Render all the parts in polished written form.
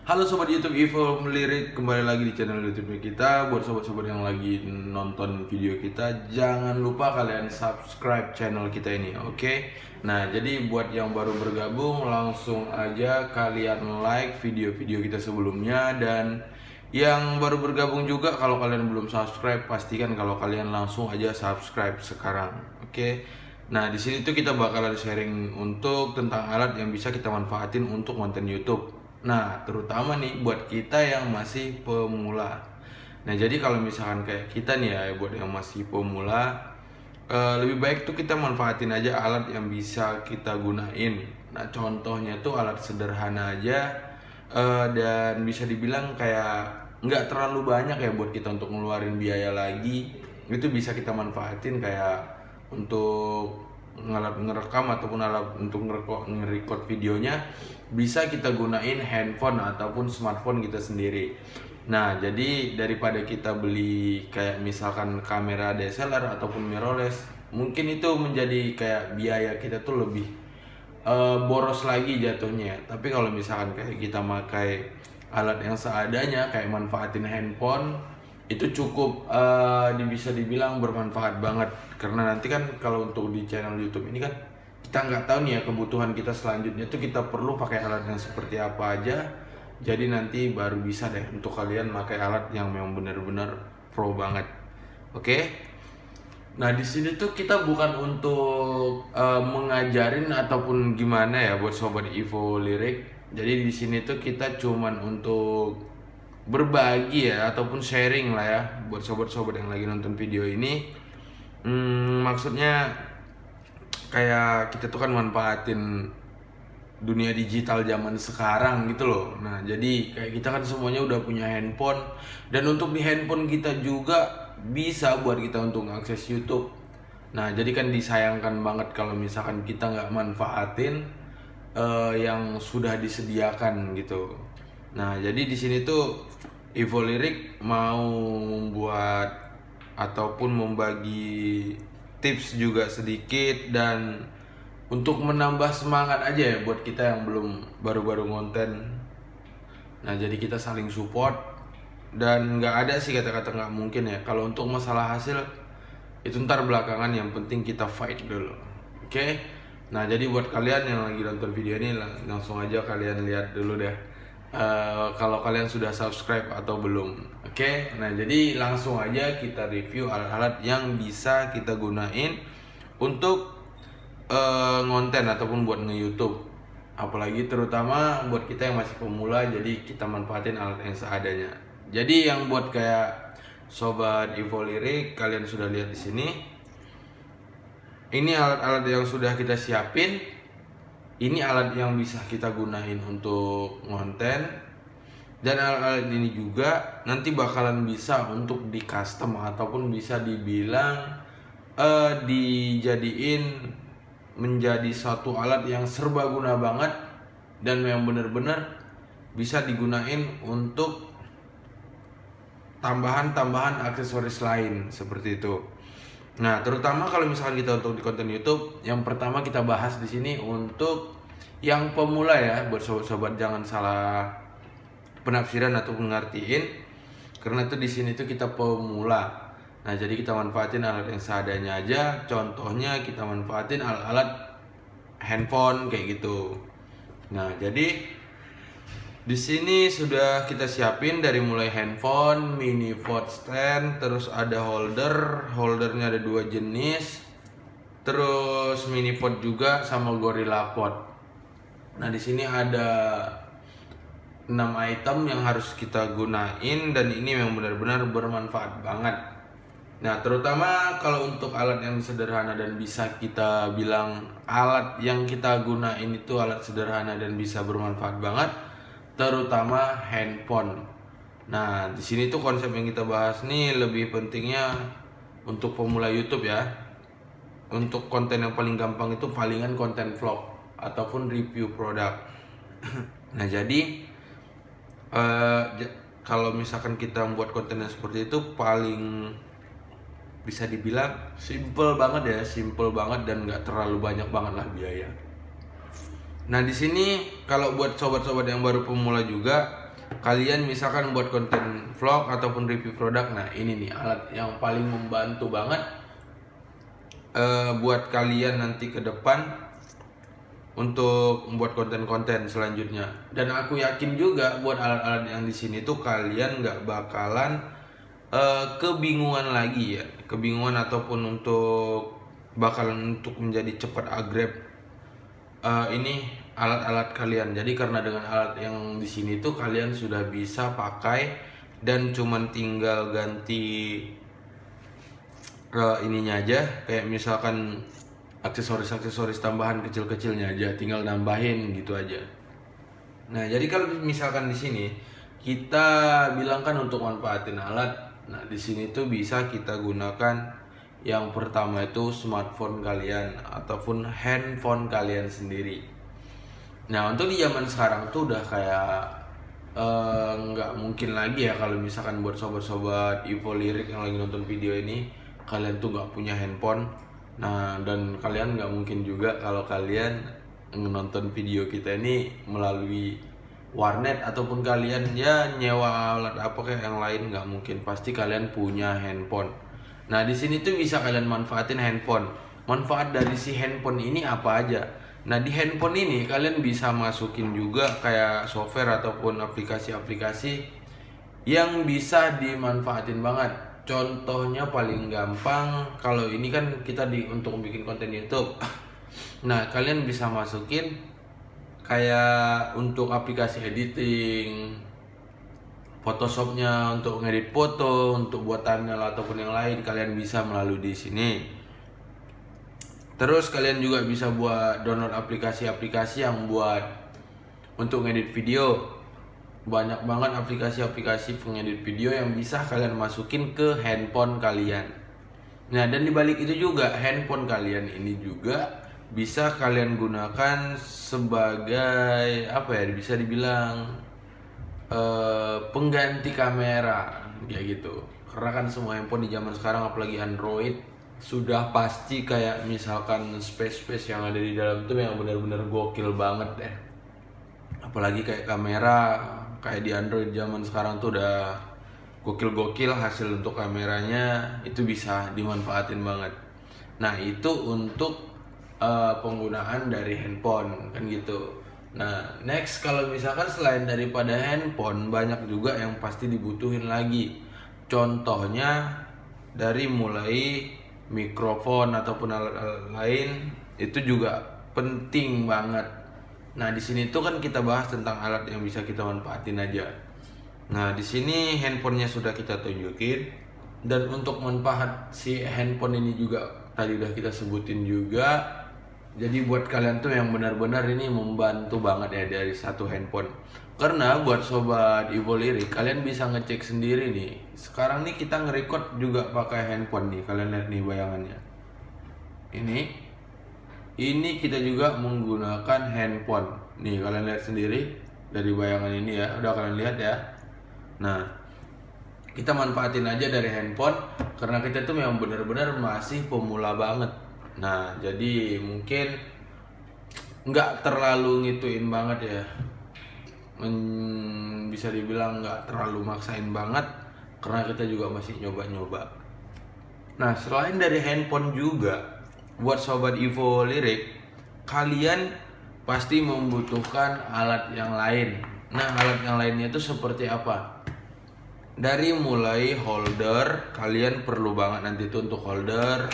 Halo sobat YouTube Ivo Melirik, kembali lagi di channel YouTube kita. Buat sobat-sobat yang lagi nonton video kita, jangan lupa kalian subscribe channel kita ini, oke? Nah, jadi buat yang baru bergabung, langsung aja kalian like video-video kita sebelumnya. Dan yang baru bergabung juga, kalau kalian belum subscribe, pastikan kalau kalian langsung aja subscribe sekarang, oke? Nah, di sini tuh kita bakalan sharing untuk tentang alat yang bisa kita manfaatin untuk konten YouTube. Nah, terutama nih buat kita yang masih pemula. Nah, jadi kalau misalkan kayak kita nih ya, buat yang masih pemula, lebih baik tuh kita manfaatin aja alat yang bisa kita gunain. Nah, contohnya tuh alat sederhana aja, dan bisa dibilang kayak nggak terlalu banyak ya buat kita untuk ngeluarin biaya lagi. Itu bisa kita manfaatin kayak untuk alat ngerekam ataupun alat untuk nge-record videonya bisa kita gunain handphone ataupun smartphone kita sendiri. Nah, jadi daripada kita beli kayak misalkan kamera DSLR ataupun mirrorless, mungkin itu menjadi kayak biaya kita tuh lebih boros lagi jatuhnya. Tapi kalau misalkan kayak kita pakai alat yang seadanya, kayak manfaatin handphone, itu cukup bisa dibilang bermanfaat banget. Karena nanti kan kalau untuk di channel YouTube ini kan kita nggak tahu nih ya kebutuhan kita selanjutnya tuh kita perlu pakai alat yang seperti apa aja. Jadi nanti baru bisa deh untuk kalian pakai alat yang memang benar-benar pro banget. Oke? Nah, di sini tuh kita bukan untuk mengajarin ataupun gimana ya buat sobat Ivo Lirik. Jadi di sini tuh kita cuman untuk berbagi ya ataupun sharing lah ya buat sobat-sobat yang lagi nonton video ini. Maksudnya kayak kita tuh kan manfaatin dunia digital zaman sekarang gitu loh. Nah, jadi kayak kita kan semuanya udah punya handphone, dan untuk di handphone kita juga bisa buat kita untuk akses YouTube. Nah, jadi kan disayangkan banget kalau misalkan kita nggak manfaatin yang sudah disediakan gitu. Nah, jadi di sini tuh Ivo Lirik mau membuat ataupun membagi tips juga sedikit, dan untuk menambah semangat aja ya buat kita yang belum baru-baru konten. Nah, jadi kita saling support, dan nggak ada sih kata-kata nggak mungkin ya. Kalau untuk masalah hasil itu ntar belakangan, yang penting kita fight dulu, oke? Nah, jadi buat kalian yang lagi nonton video ini, langsung aja kalian lihat dulu deh kalau kalian sudah subscribe atau belum. Oke, nah jadi langsung aja kita review alat-alat yang bisa kita gunain untuk ngonten ataupun buat nge-YouTube. Apalagi terutama buat kita yang masih pemula, jadi kita manfaatin alat yang seadanya. Jadi yang buat kayak sobat Ivo Lirik, kalian sudah lihat di sini. Ini alat-alat yang sudah kita siapin. Ini alat yang bisa kita gunain untuk ngonten, dan alat-alat ini juga nanti bakalan bisa untuk di custom ataupun bisa dibilang dijadiin menjadi satu alat yang serbaguna banget, dan yang bener-bener bisa digunain untuk tambahan-tambahan aksesoris lain seperti itu. Nah, terutama kalau misalkan kita untuk di konten YouTube, yang pertama kita bahas di sini untuk yang pemula ya, buat sobat-sobat jangan salah penafsiran atau ngertiin, karena itu di sini tuh kita pemula. Nah, jadi kita manfaatin alat yang seadanya aja. Contohnya kita manfaatin alat-alat handphone kayak gitu. Nah, jadi di sini sudah kita siapin dari mulai handphone, mini phone stand, terus ada holdernya ada 2 jenis, terus mini phone juga sama Gorilla Pod. Nah, di sini ada 6 item yang harus kita gunain, dan ini memang benar-benar bermanfaat banget. Nah, terutama kalau untuk alat yang sederhana dan bisa kita bilang alat yang kita gunain itu alat sederhana dan bisa bermanfaat banget, terutama handphone. Nah, di sini tuh konsep yang kita bahas nih lebih pentingnya untuk pemula YouTube ya. Untuk konten yang paling gampang itu palingan konten vlog ataupun review produk. Nah, jadi kalau misalkan kita membuat konten yang seperti itu paling bisa dibilang simple banget dan nggak terlalu banyak banget lah biaya. Nah, di sini kalau buat sobat-sobat yang baru pemula juga, kalian misalkan buat konten vlog ataupun review produk, nah ini nih alat yang paling membantu banget buat kalian nanti ke depan untuk membuat konten-konten selanjutnya. Dan aku yakin juga buat alat-alat yang di sini tuh kalian nggak bakalan kebingungan lagi ya, kebingungan ataupun bakalan untuk menjadi cepat agrep ini alat-alat kalian. Jadi karena dengan alat yang di sini tuh kalian sudah bisa pakai dan cuman tinggal ganti ininya aja, kayak misalkan aksesoris tambahan kecil-kecilnya aja, tinggal nambahin gitu aja. Nah, jadi kalau misalkan di sini kita bilang kan untuk manfaatin alat, nah di sini tuh bisa kita gunakan yang pertama itu smartphone kalian ataupun handphone kalian sendiri. Nah, untuk di zaman sekarang tuh udah kayak nggak mungkin lagi ya kalau misalkan buat sobat-sobat Evo Lirik yang lagi nonton video ini kalian tuh nggak punya handphone. Nah, dan kalian nggak mungkin juga kalau kalian nonton video kita ini melalui warnet ataupun kalian ya nyewa alat apa kayak yang lain, nggak mungkin, pasti kalian punya handphone. Nah, di sini tuh bisa kalian manfaatin handphone. Manfaat dari si handphone ini apa aja? Nah, di handphone ini kalian bisa masukin juga kayak software ataupun aplikasi-aplikasi yang bisa dimanfaatin banget. Contohnya paling gampang, kalau ini kan kita untuk bikin konten YouTube. Nah, kalian bisa masukin kayak untuk aplikasi editing, Photoshopnya untuk ngedit foto, untuk buat thumbnail ataupun yang lain, kalian bisa melalui di sini. Terus kalian juga bisa buat download aplikasi-aplikasi yang buat untuk ngedit video. Banyak banget aplikasi-aplikasi pengedit video yang bisa kalian masukin ke handphone kalian. Nah, dan dibalik itu juga handphone kalian ini juga bisa kalian gunakan sebagai apa ya, bisa dibilang pengganti kamera kayak gitu. Karena kan semua handphone di zaman sekarang apalagi Android sudah pasti kayak misalkan space yang ada di dalam tuh yang benar-benar gokil banget deh. Apalagi kayak kamera kayak di Android zaman sekarang tuh udah gokil-gokil, hasil untuk kameranya itu bisa dimanfaatin banget. Nah, itu untuk penggunaan dari handphone kan gitu. Nah, next kalau misalkan selain daripada handphone, banyak juga yang pasti dibutuhin lagi. Contohnya dari mulai mikrofon ataupun alat-alat lain itu juga penting banget. Nah, di sini tuh kan kita bahas tentang alat yang bisa kita manfaatin aja. Nah, di sini handphonenya sudah kita tunjukin, dan untuk manfaat si handphone ini juga tadi udah kita sebutin juga. Jadi buat kalian tuh yang benar-benar ini membantu banget ya dari satu handphone. Karena buat sobat Evo Lirik, kalian bisa ngecek sendiri nih. Sekarang nih kita nge-record juga pakai handphone nih. Kalian lihat nih bayangannya. Ini kita juga menggunakan handphone. Nih kalian lihat sendiri dari bayangan ini ya. Udah kalian lihat ya. Nah, kita manfaatin aja dari handphone karena kita tuh memang benar-benar masih pemula banget. Nah, jadi mungkin nggak terlalu ngituin banget ya, bisa dibilang nggak terlalu maksain banget karena kita juga masih nyoba-nyoba. Nah, selain dari handphone juga buat sobat Evo Lirik, kalian pasti membutuhkan alat yang lain. Nah, alat yang lainnya itu seperti apa? Dari mulai holder, kalian perlu banget nanti itu untuk holder.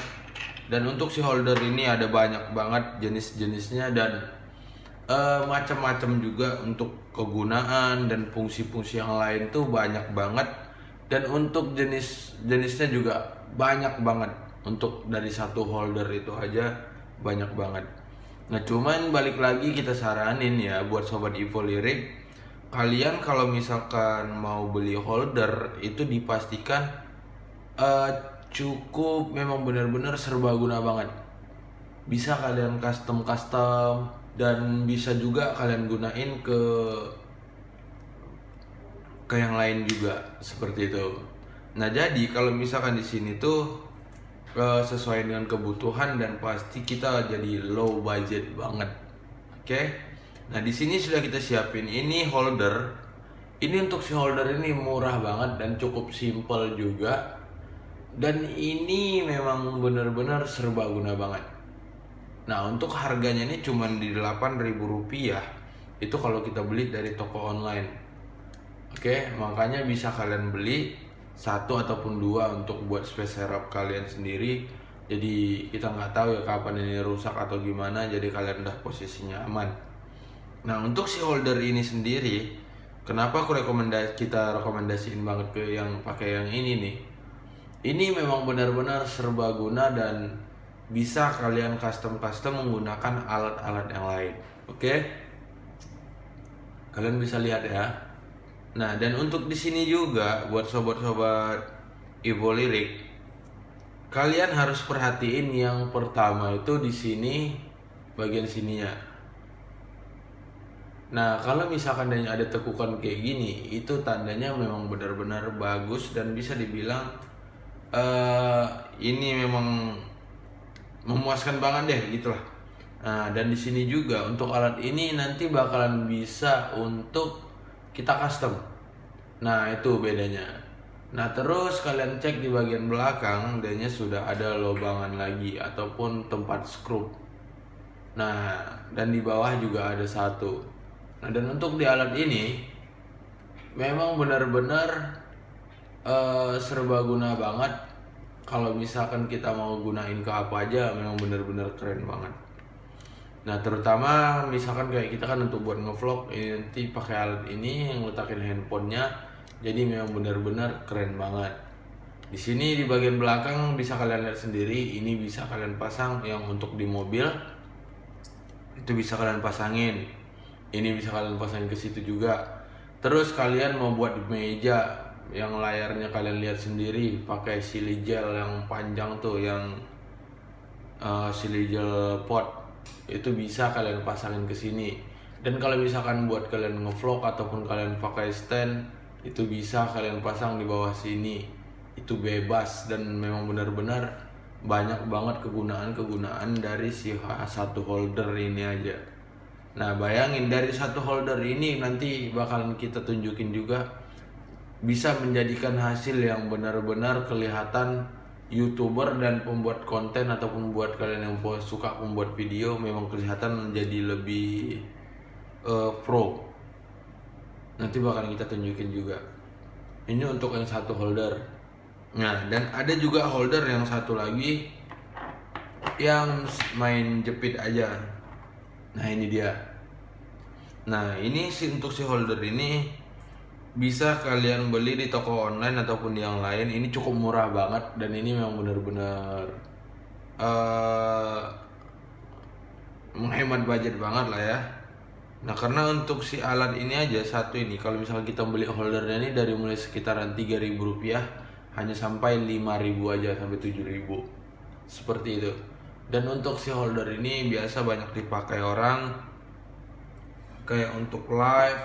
Dan untuk si holder ini ada banyak banget jenis-jenisnya dan macam-macam juga untuk kegunaan dan fungsi-fungsi yang lain tuh banyak banget. Dan untuk jenisnya juga banyak banget. Untuk dari satu holder itu aja banyak banget. Nah, cuman balik lagi kita saranin ya buat sobat Evo Lirik, kalian kalau misalkan mau beli holder itu dipastikan cukup memang benar-benar serbaguna banget. Bisa kalian custom dan bisa juga kalian gunain ke yang lain juga seperti itu. Nah, jadi kalau misalkan di sini tuh sesuai dengan kebutuhan dan pasti kita jadi low budget banget. Oke. Nah, di sini sudah kita siapin ini holder. Ini untuk si holder ini murah banget dan cukup simple juga. Dan ini memang benar-benar serbaguna banget. Nah, untuk harganya ini cuma di Rp8.000. Itu kalau kita beli dari toko online. Oke, makanya bisa kalian beli satu ataupun dua untuk buat space serap kalian sendiri. Jadi kita nggak tahu ya kapan ini rusak atau gimana. Jadi kalian udah posisinya aman. Nah, untuk si holder ini sendiri, kenapa kita rekomendasiin banget ke yang pakai yang ini nih? Ini memang benar-benar serbaguna dan bisa kalian custom menggunakan alat-alat yang lain. Oke? Kalian bisa lihat ya. Nah, dan untuk di sini juga buat sobat-sobat Evo Lirik, kalian harus perhatiin yang pertama itu di sini bagian sininya. Nah, kalau misalkan ada tekukan kayak gini, itu tandanya memang benar-benar bagus dan bisa dibilang ini memang memuaskan banget deh gitulah. Nah, dan di sini juga untuk alat ini nanti bakalan bisa untuk kita custom. Nah, itu bedanya. Nah, terus kalian cek di bagian belakang, dia sudah ada lobangan lagi ataupun tempat skrup. Nah, dan di bawah juga ada satu. Nah, dan untuk di alat ini memang benar-benar serbaguna banget. Kalau misalkan kita mau gunain ke apa aja, memang benar-benar keren banget. Nah, terutama misalkan kayak kita kan untuk buat ngevlog, ini nanti pakai alat ini yang letakin handphonenya, jadi memang benar-benar keren banget. Di sini di bagian belakang bisa kalian lihat sendiri, ini bisa kalian pasang yang untuk di mobil, itu bisa kalian pasangin. Ini bisa kalian pasangin ke situ juga. Terus kalian mau buat di meja yang layarnya kalian lihat sendiri, pakai silly gel yang panjang tuh, yang silly gel pot, itu bisa kalian pasangin ke sini. Dan kalau misalkan buat kalian ngevlog ataupun kalian pakai stand, itu bisa kalian pasang di bawah sini. Itu bebas dan memang benar-benar banyak banget kegunaan dari si satu holder ini aja. Nah, bayangin dari satu holder ini nanti bakalan kita tunjukin juga bisa menjadikan hasil yang benar-benar kelihatan YouTuber dan pembuat konten ataupun buat kalian yang suka membuat video, memang kelihatan menjadi lebih pro. Nanti bakalan kita tunjukin juga. Ini untuk yang satu holder. Nah, dan ada juga holder yang satu lagi yang main jepit aja. Nah, ini dia. Nah, ini untuk si holder ini bisa kalian beli di toko online ataupun yang lain. Ini cukup murah banget dan ini memang benar-benar menghemat budget banget lah ya. Nah, karena untuk si alat ini aja satu ini, kalau misalnya kita beli holdernya ini dari mulai sekitaran Rp3.000 hanya sampai 5.000 aja, sampai 7.000 seperti itu. Dan untuk si holder ini biasa banyak dipakai orang kayak untuk live,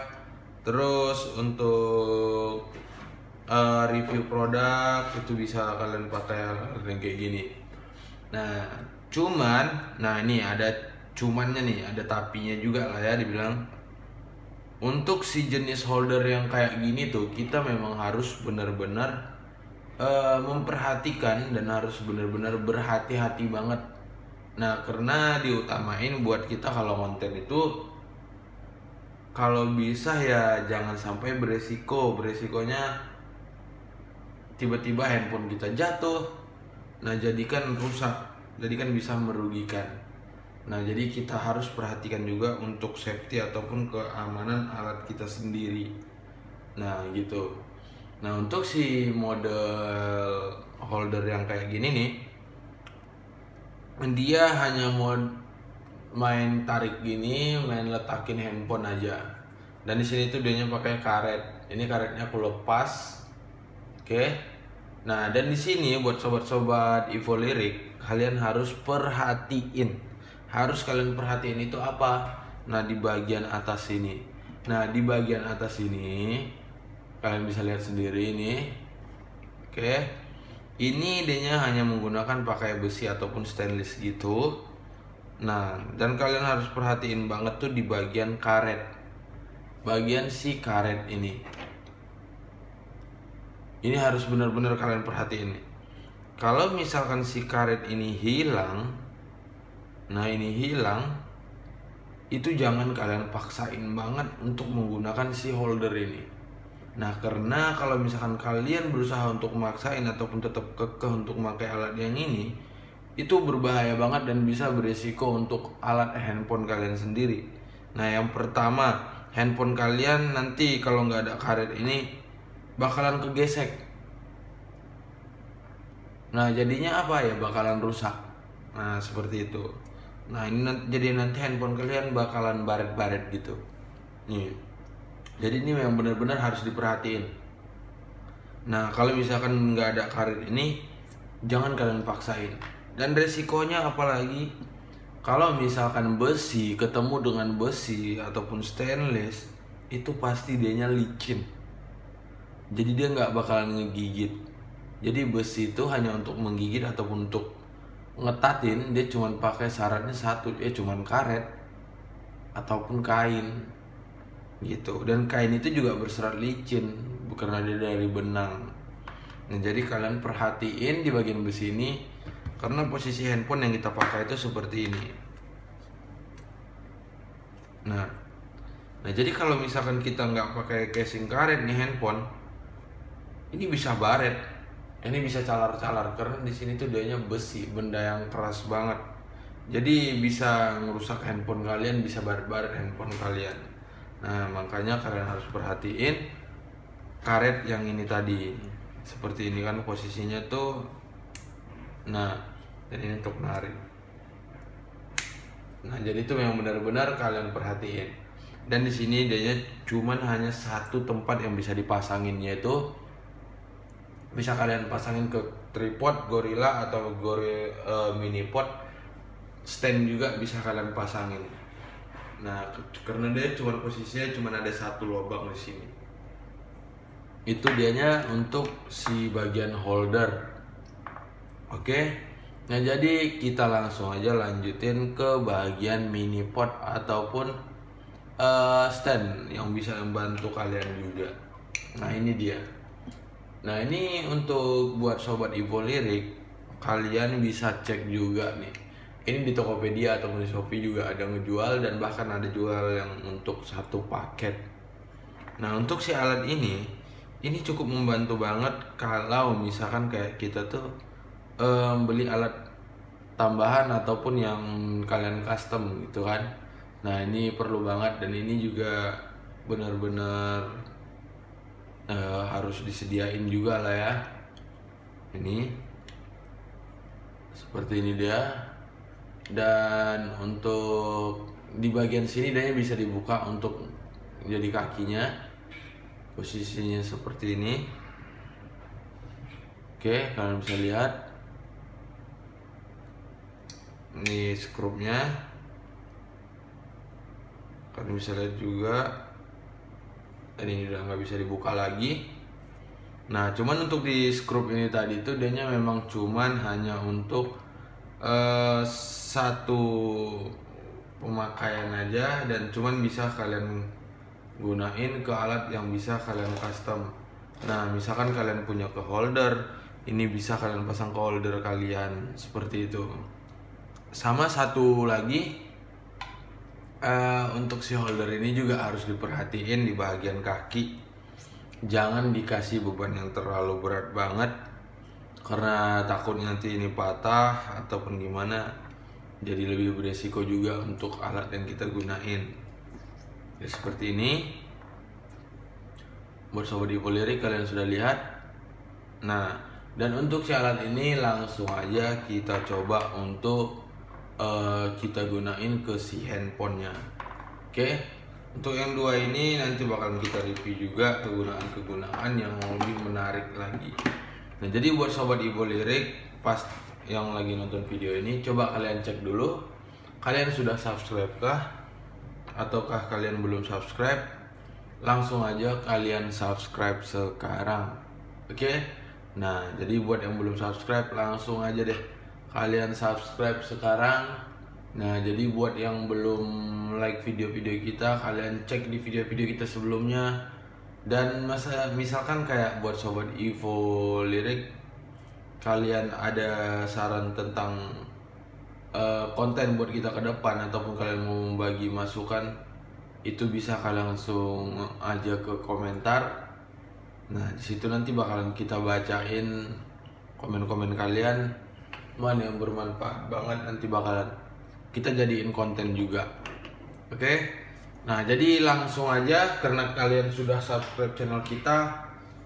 terus untuk review produk, itu bisa kalian pakai yang kayak gini. Nah, ini ada cumannya nih, ada tapinya juga lah ya dibilang. Untuk si jenis holder yang kayak gini tuh, kita memang harus benar-benar memperhatikan dan harus benar-benar berhati-hati banget. Nah, karena diutamain buat kita kalau konten itu, kalau bisa ya jangan sampai beresikonya tiba-tiba handphone kita jatuh, nah jadikan rusak, jadikan bisa merugikan. Nah, jadi kita harus perhatikan juga untuk safety ataupun keamanan alat kita sendiri. Nah, gitu. Nah, untuk si model holder yang kayak gini nih, dia hanya mau main tarik gini, main letakin handphone aja. Dan di sini tuh dianya pakai karet. Ini karetnya aku lepas. Oke. Nah, dan di sini buat sobat-sobat Evo Lirik, kalian harus perhatiin. Harus kalian perhatiin itu apa? Nah, di bagian atas sini. Nah, di bagian atas ini kalian bisa lihat sendiri ini. Oke. Ini dianya hanya menggunakan pakai besi ataupun stainless gitu. Nah, dan kalian harus perhatiin banget tuh di bagian karet. Bagian si karet ini. Ini harus benar-benar kalian perhatiin nih. Kalau misalkan si karet ini hilang, nah ini hilang, itu jangan kalian paksain banget untuk menggunakan si holder ini. Nah, karena kalau misalkan kalian berusaha untuk memaksain ataupun tetap kekeh untuk memakai alat yang ini, itu berbahaya banget dan bisa beresiko untuk alat handphone kalian sendiri. Nah, yang pertama, handphone kalian nanti kalau nggak ada karet ini bakalan kegesek. Nah, jadinya apa ya? Bakalan rusak. Nah, seperti itu. Nah, ini jadi nanti handphone kalian bakalan baret-baret gitu. Nih. Jadi ini memang benar-benar harus diperhatiin. Nah, kalau misalkan nggak ada karet ini, jangan kalian paksain. Dan resikonya apalagi kalau misalkan besi ketemu dengan besi ataupun stainless, itu pasti dianya licin. Jadi dia nggak bakalan ngegigit. Jadi besi itu hanya untuk menggigit ataupun untuk ngetatin, dia cuma pakai syaratnya satu, ya cuman karet ataupun kain gitu. Dan kain itu juga berserat licin karena dia dari benang. Nah, jadi kalian perhatiin di bagian besi ini karena posisi handphone yang kita pakai itu seperti ini. Nah jadi kalau misalkan kita nggak pakai casing karet nih handphone, ini bisa baret, ini bisa calar-calar karena di sini tuh dianya besi, benda yang keras banget. Jadi bisa ngerusak handphone kalian, bisa baret-baret handphone kalian. Nah, makanya kalian harus perhatiin karet yang ini tadi. Seperti ini kan posisinya tuh. Nah, dan ini untuk menarik. Nah, jadi itu yang benar-benar kalian perhatiin. Dan di sini dia cuman hanya satu tempat yang bisa dipasangin, yaitu bisa kalian pasangin ke tripod Gorilla atau mini pod stand juga bisa kalian pasangin. Nah, karena dia cuma posisinya cuma ada satu lubang di sini. Itu dianya untuk si bagian holder. Oke. Nah, jadi kita langsung aja lanjutin ke bagian mini pod ataupun stand yang bisa membantu kalian juga. Nah, ini dia. Nah, ini untuk buat sobat Evo Lirik, kalian bisa cek juga nih. Ini di Tokopedia ataupun di Shopee juga ada ngejual, dan bahkan ada jual yang untuk satu paket. Nah, untuk si alat ini cukup membantu banget kalau misalkan kayak kita tuh beli alat tambahan ataupun yang kalian custom gitu kan. Nah, ini perlu banget, dan ini juga benar-benar harus disediain juga lah ya. Ini seperti ini dia. Dan untuk di bagian sini dia bisa dibuka untuk jadi kakinya, posisinya seperti ini. Oke, kalian bisa lihat ini skrupnya, kalian bisa lihat juga. Dan ini udah nggak bisa dibuka lagi. Nah, cuman untuk di skrup ini tadi tuh dia memang cuman hanya untuk satu pemakaian aja, dan cuman bisa kalian gunain ke alat yang bisa kalian custom. Nah, misalkan kalian punya ke holder, ini bisa kalian pasang ke holder kalian seperti itu. Sama satu lagi, untuk si holder ini juga harus diperhatiin di bagian kaki. Jangan dikasih beban yang terlalu berat banget, karena takut nanti ini patah ataupun gimana. Jadi lebih beresiko juga untuk alat yang kita gunain. Ya, seperti ini. Buat sobat Evo Lirik, kalian sudah lihat. Nah, dan untuk si alat ini langsung aja kita coba untuk kita gunain ke si handphonenya. Oke, untuk yang dua ini nanti bakalan kita review juga kegunaan yang lebih menarik lagi. Nah, jadi buat sobat Evo Lirik, pas yang lagi nonton video ini, coba kalian cek dulu, kalian sudah subscribe kah? Ataukah kalian belum subscribe? Langsung aja kalian subscribe sekarang. Oke? Nah, jadi buat yang belum subscribe, langsung aja deh kalian subscribe sekarang. Nah, jadi buat yang belum like video-video kita, kalian cek di video-video kita sebelumnya. Dan misalkan kayak buat sobat Evo Lirik, kalian ada saran tentang konten buat kita ke depan, ataupun kalian mau membagi masukan, itu bisa kalian langsung aja ke komentar. Nah, disitu nanti bakalan kita bacain komen-komen kalian, mana yang bermanfaat banget, nanti bakalan kita jadiin konten juga. Oke? Nah, jadi langsung aja, karena kalian sudah subscribe channel kita,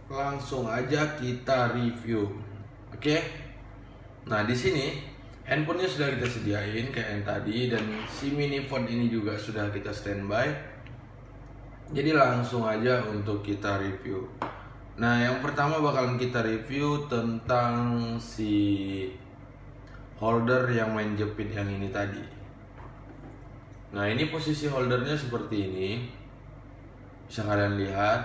langsung aja kita review. Oke? Nah, di sini handphonenya sudah kita sediain kayak yang tadi, dan si mini phone ini juga sudah kita standby. Jadi langsung aja untuk kita review. Nah, yang pertama bakalan kita review tentang si holder yang main jepit yang ini tadi. Nah, ini posisi holdernya seperti ini, bisa kalian lihat.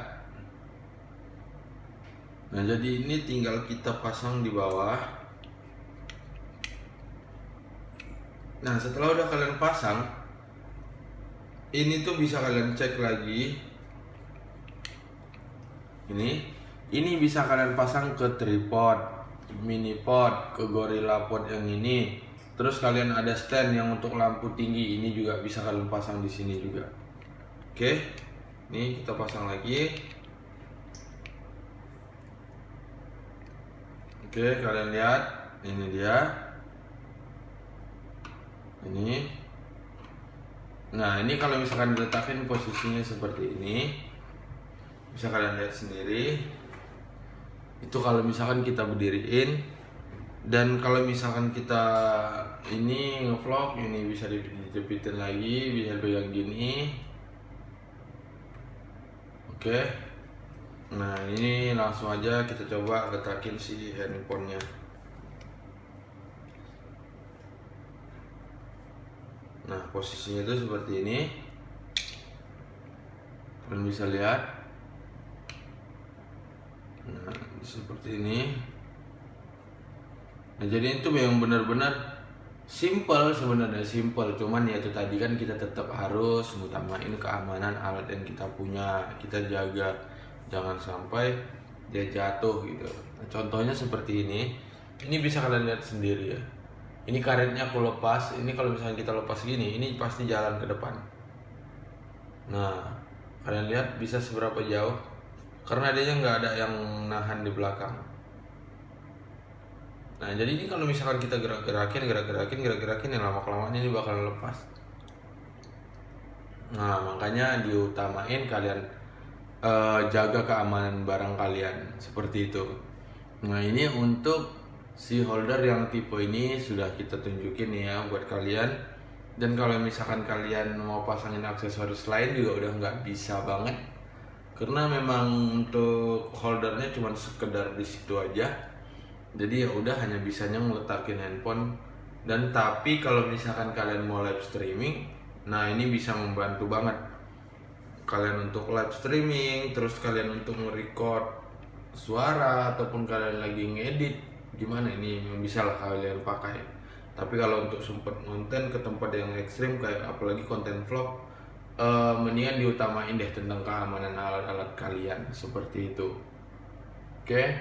Nah, jadi ini tinggal kita pasang di bawah. Nah, setelah udah kalian pasang, ini tuh bisa kalian cek lagi. Ini bisa kalian pasang ke tripod, mini pod, ke gorilla pod yang ini. Terus kalian ada stand yang untuk lampu tinggi, ini juga bisa kalian pasang di sini juga. Oke, ini kita pasang lagi. Oke, kalian lihat, ini dia. Ini. Nah, ini kalau misalkan diletakin posisinya seperti ini, bisa kalian lihat sendiri. Itu kalau misalkan kita berdiriin. Dan kalau misalkan kita ini ngevlog, ini bisa dijepitin lagi, bisa pegang gini. Oke. Nah, ini langsung aja kita coba letakin si handphonenya. Nah, posisinya itu seperti ini. Kalian bisa lihat. Nah, seperti ini. Nah, jadi itu yang benar-benar simple sebenarnya, simple. Cuman ya itu tadi kan kita tetap harus mengutamain keamanan alat yang kita punya. Kita jaga jangan sampai dia jatuh gitu. Nah, contohnya seperti ini. Ini bisa kalian lihat sendiri ya. Ini karetnya aku lepas. Ini kalau misalnya kita lepas gini, ini pasti jalan ke depan. Nah, kalian lihat bisa seberapa jauh, karena dia nggak ada yang nahan di belakang. Nah, jadi ini kalau misalkan kita gerak-gerakin, yang lama-kelamaan ini bakal lepas. Nah, makanya diutamain kalian jaga keamanan barang kalian seperti itu. Nah, ini untuk si holder yang tipe ini sudah kita tunjukin ya buat kalian. Dan kalau misalkan kalian mau pasangin aksesoris lain juga udah nggak bisa banget, karena memang untuk holdernya cuma sekedar di situ aja. Jadi ya udah hanya bisanya ngeletakin handphone. Dan tapi kalau misalkan kalian mau live streaming, nah ini bisa membantu banget kalian untuk live streaming, terus kalian untuk nge-record suara, ataupun kalian lagi ngedit gimana, ini bisa lah kalian pakai. Tapi kalau untuk sempet konten ke tempat yang ekstrim, kayak apalagi konten vlog, mendingan diutamain deh tentang keamanan alat-alat kalian seperti itu. Oke.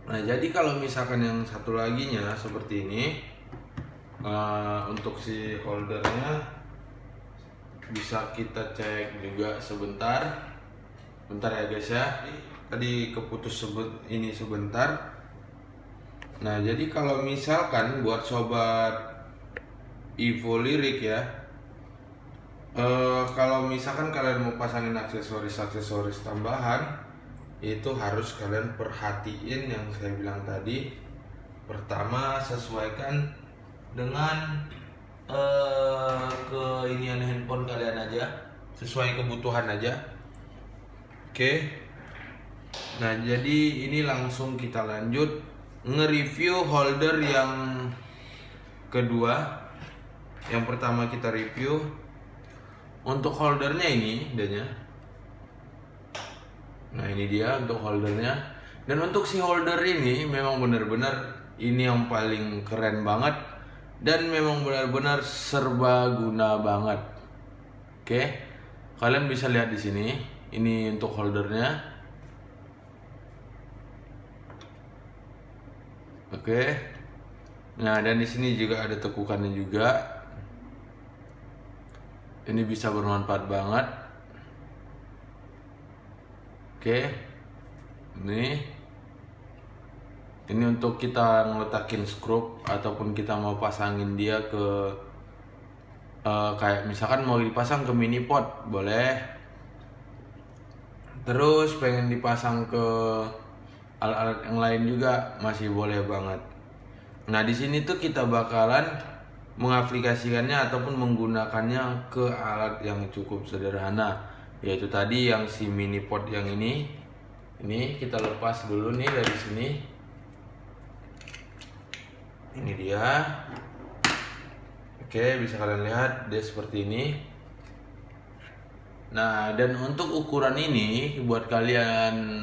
Nah, jadi kalau misalkan yang satu laginya seperti ini, untuk si holdernya bisa kita cek juga sebentar. Bentar ya guys ya. Tadi keputus ini sebentar. Nah, jadi kalau misalkan buat sobat Evo Lirik ya, kalau misalkan kalian mau pasangin aksesoris tambahan, itu harus kalian perhatiin yang saya bilang tadi. Pertama, sesuaikan dengan keinian handphone kalian aja, sesuai kebutuhan aja. Oke. Nah, jadi ini langsung kita lanjut nge-review holder yang kedua. Yang pertama kita review untuk holdernya ini adanya. Nah, ini dia untuk holdernya. Dan untuk si holder ini memang benar-benar ini yang paling keren banget, dan memang benar-benar serbaguna banget. Oke. Kalian bisa lihat di sini. Ini untuk holdernya. Oke. Nah, dan di sini juga ada tekukannya juga. Ini bisa bermanfaat banget. Oke. Ini untuk kita ngeletakin skrup ataupun kita mau pasangin dia ke kayak misalkan mau dipasang ke mini pot boleh. Terus pengen dipasang ke alat-alat yang lain juga masih boleh banget. Nah, di sini tuh kita bakalan mengaplikasikannya ataupun menggunakannya ke alat yang cukup sederhana, yaitu tadi yang si mini pot yang ini. Ini kita lepas dulu nih dari sini. Ini dia. Oke, bisa kalian lihat dia seperti ini. Nah, dan untuk ukuran ini buat kalian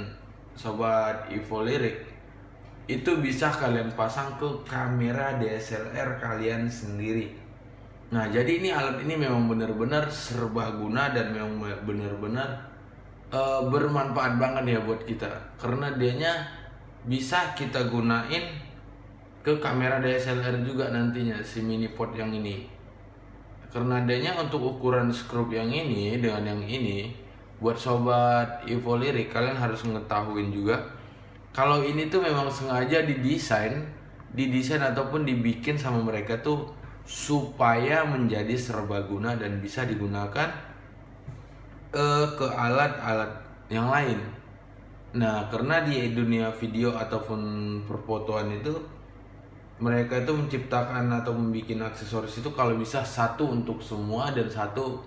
sobat Evo Lyric, itu bisa kalian pasang ke kamera DSLR kalian sendiri. Nah, jadi ini alat ini memang benar-benar serbaguna dan memang benar-benar bermanfaat banget ya buat kita, karena dianya bisa kita gunain ke kamera DSLR juga nantinya si mini pot yang ini. Karena adanya untuk ukuran skrup yang ini dengan yang ini, buat sobat Evo Lyric kalian harus mengetahui juga kalau ini tuh memang sengaja didesain ataupun dibikin sama mereka tuh supaya menjadi serbaguna dan bisa digunakan ke alat-alat yang lain. Nah, karena di dunia video ataupun perfotoan itu mereka itu menciptakan atau membuat aksesoris itu kalau bisa satu untuk semua dan satu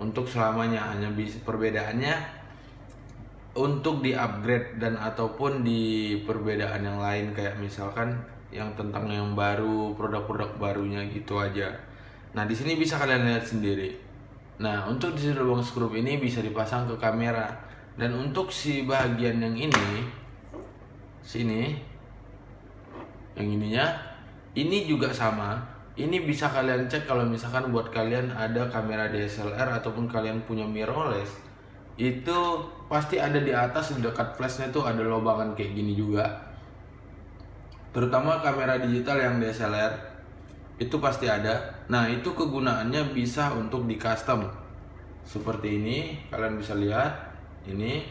untuk selamanya. Hanya perbedaannya untuk di upgrade dan ataupun di perbedaan yang lain, kayak misalkan yang tentang yang baru, produk-produk barunya gitu aja. Nah, di sini bisa kalian lihat sendiri. Nah, untuk di lubang skrup ini bisa dipasang ke kamera, dan untuk si bagian yang ini sini yang ininya ini juga sama. Ini bisa kalian cek kalau misalkan buat kalian ada kamera DSLR ataupun kalian punya mirrorless, itu pasti ada di atas di dekat flashnya tuh ada lobangan kayak gini juga. Terutama kamera digital yang DSLR itu pasti ada. Nah, itu kegunaannya bisa untuk di custom seperti ini, kalian bisa lihat ini.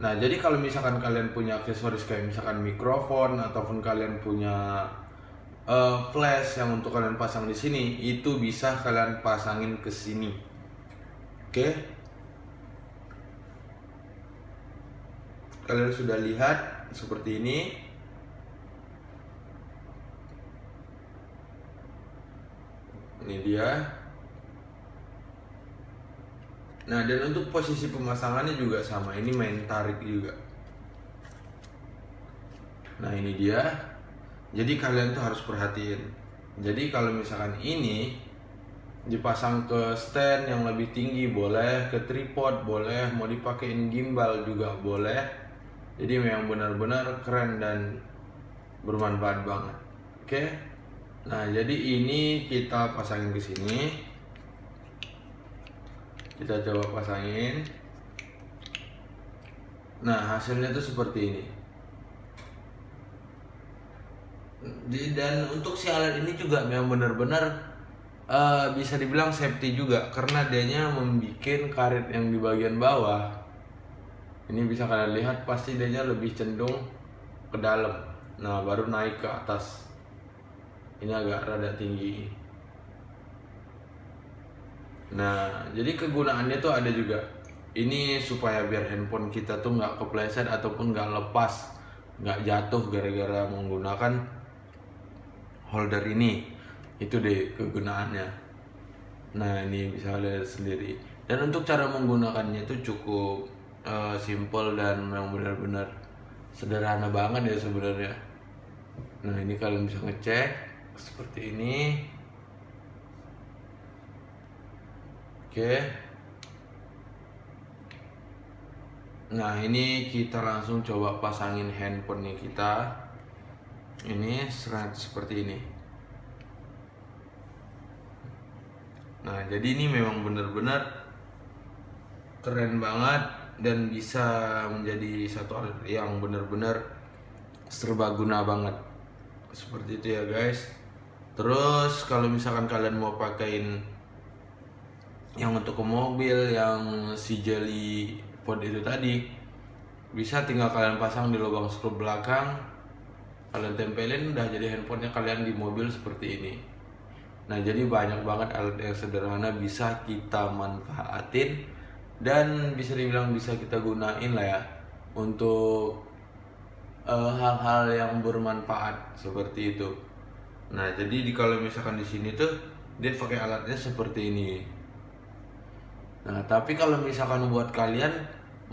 Nah, jadi kalau misalkan kalian punya aksesoris kayak misalkan mikrofon ataupun kalian punya flash yang untuk kalian pasang di sini, itu bisa kalian pasangin ke sini. Oke. Kalian sudah lihat seperti ini. Ini dia. Nah, dan untuk posisi pemasangannya juga sama. Ini main tarik juga. Nah, ini dia. Jadi kalian tuh harus perhatiin. Jadi kalau misalkan ini dipasang ke stand yang lebih tinggi boleh, ke tripod boleh, mau dipakein gimbal juga boleh. Jadi memang benar-benar keren dan bermanfaat banget. Oke. Nah, jadi ini kita pasangin ke sini. Kita coba pasangin. Nah, hasilnya tuh seperti ini. Dan untuk si alat ini juga memang benar-benar bisa dibilang safety juga, karena dianya membuat karet yang di bagian bawah ini bisa kalian lihat pasti dianya lebih cenderung ke dalam. Nah, baru naik ke atas. Ini agak rada tinggi. Nah, jadi kegunaannya tuh ada juga. Ini supaya biar handphone kita tuh nggak kepleset ataupun nggak lepas, nggak jatuh gara-gara menggunakan holder ini. Itu deh kegunaannya. Nah, ini bisa lihat sendiri. Dan untuk cara menggunakannya itu cukup simple dan memang benar-benar sederhana banget ya sebenarnya. Nah, ini kalian bisa ngecek seperti ini. Oke. Nah, ini kita langsung coba pasangin handphonenya kita. Ini seperti ini. Nah, jadi ini memang benar-benar keren banget dan bisa menjadi satu alat yang benar-benar serbaguna banget. Seperti itu ya guys. Terus kalau misalkan kalian mau pakein yang untuk ke mobil, yang si jelly pod itu tadi, bisa tinggal kalian pasang di lubang skrup belakang, kalian tempelin, udah jadi handphonenya kalian di mobil seperti ini. Nah jadi banyak banget alat yang sederhana bisa kita manfaatin dan bisa dibilang bisa kita gunain lah ya untuk hal-hal yang bermanfaat seperti itu. Nah jadi kalau misalkan di sini tuh dia pakai alatnya seperti ini. Nah tapi kalau misalkan buat kalian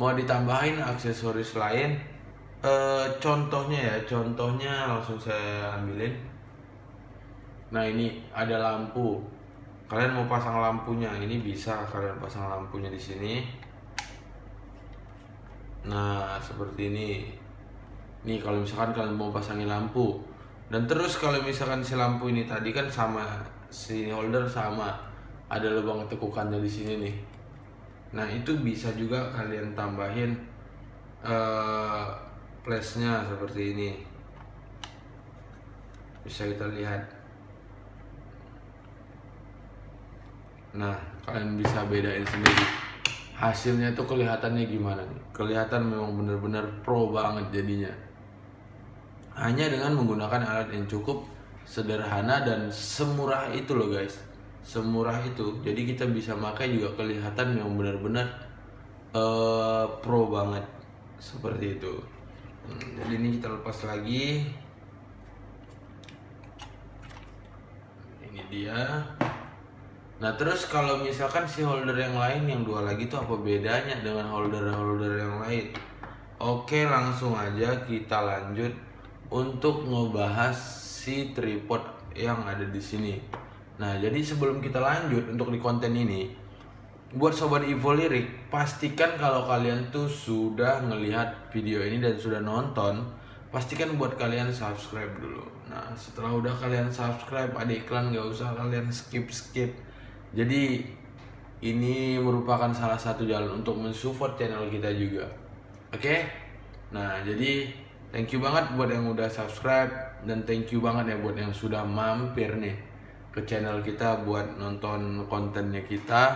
mau ditambahin aksesoris lain, contohnya langsung saya ambilin. Nah ini ada lampu, kalian mau pasang lampunya, ini bisa kalian pasang lampunya di sini. Nah seperti ini. Nih kalau misalkan kalian mau pasangin lampu, dan terus kalau misalkan si lampu ini tadi kan sama si holder sama ada lubang tekukannya di sini nih. Nah itu bisa juga kalian tambahin flashnya seperti ini. Bisa kita lihat. Nah kalian bisa bedain sendiri hasilnya tuh kelihatannya gimana nih. Kelihatan memang bener-bener pro banget jadinya, hanya dengan menggunakan alat yang cukup sederhana dan semurah itu loh guys, semurah itu. Jadi kita bisa pakai juga kelihatan yang benar-benar pro banget seperti itu. Jadi ini kita lepas lagi, ini dia. Nah terus kalau misalkan si holder yang lain yang dua lagi tuh apa bedanya dengan holder-holder yang lain? Oke langsung aja kita lanjut untuk ngebahas si tripod yang ada di sini. Nah, jadi sebelum kita lanjut untuk di konten ini, buat sobat Evo Lirik, pastikan kalau kalian tuh sudah ngelihat video ini dan sudah nonton, pastikan buat kalian subscribe dulu. Nah, setelah udah kalian subscribe, ada iklan nggak usah kalian skip. Jadi ini merupakan salah satu jalan untuk mensupport channel kita juga. Oke? Nah, jadi thank you banget buat yang udah subscribe, dan thank you banget ya buat yang sudah mampir nih ke channel kita buat nonton kontennya kita.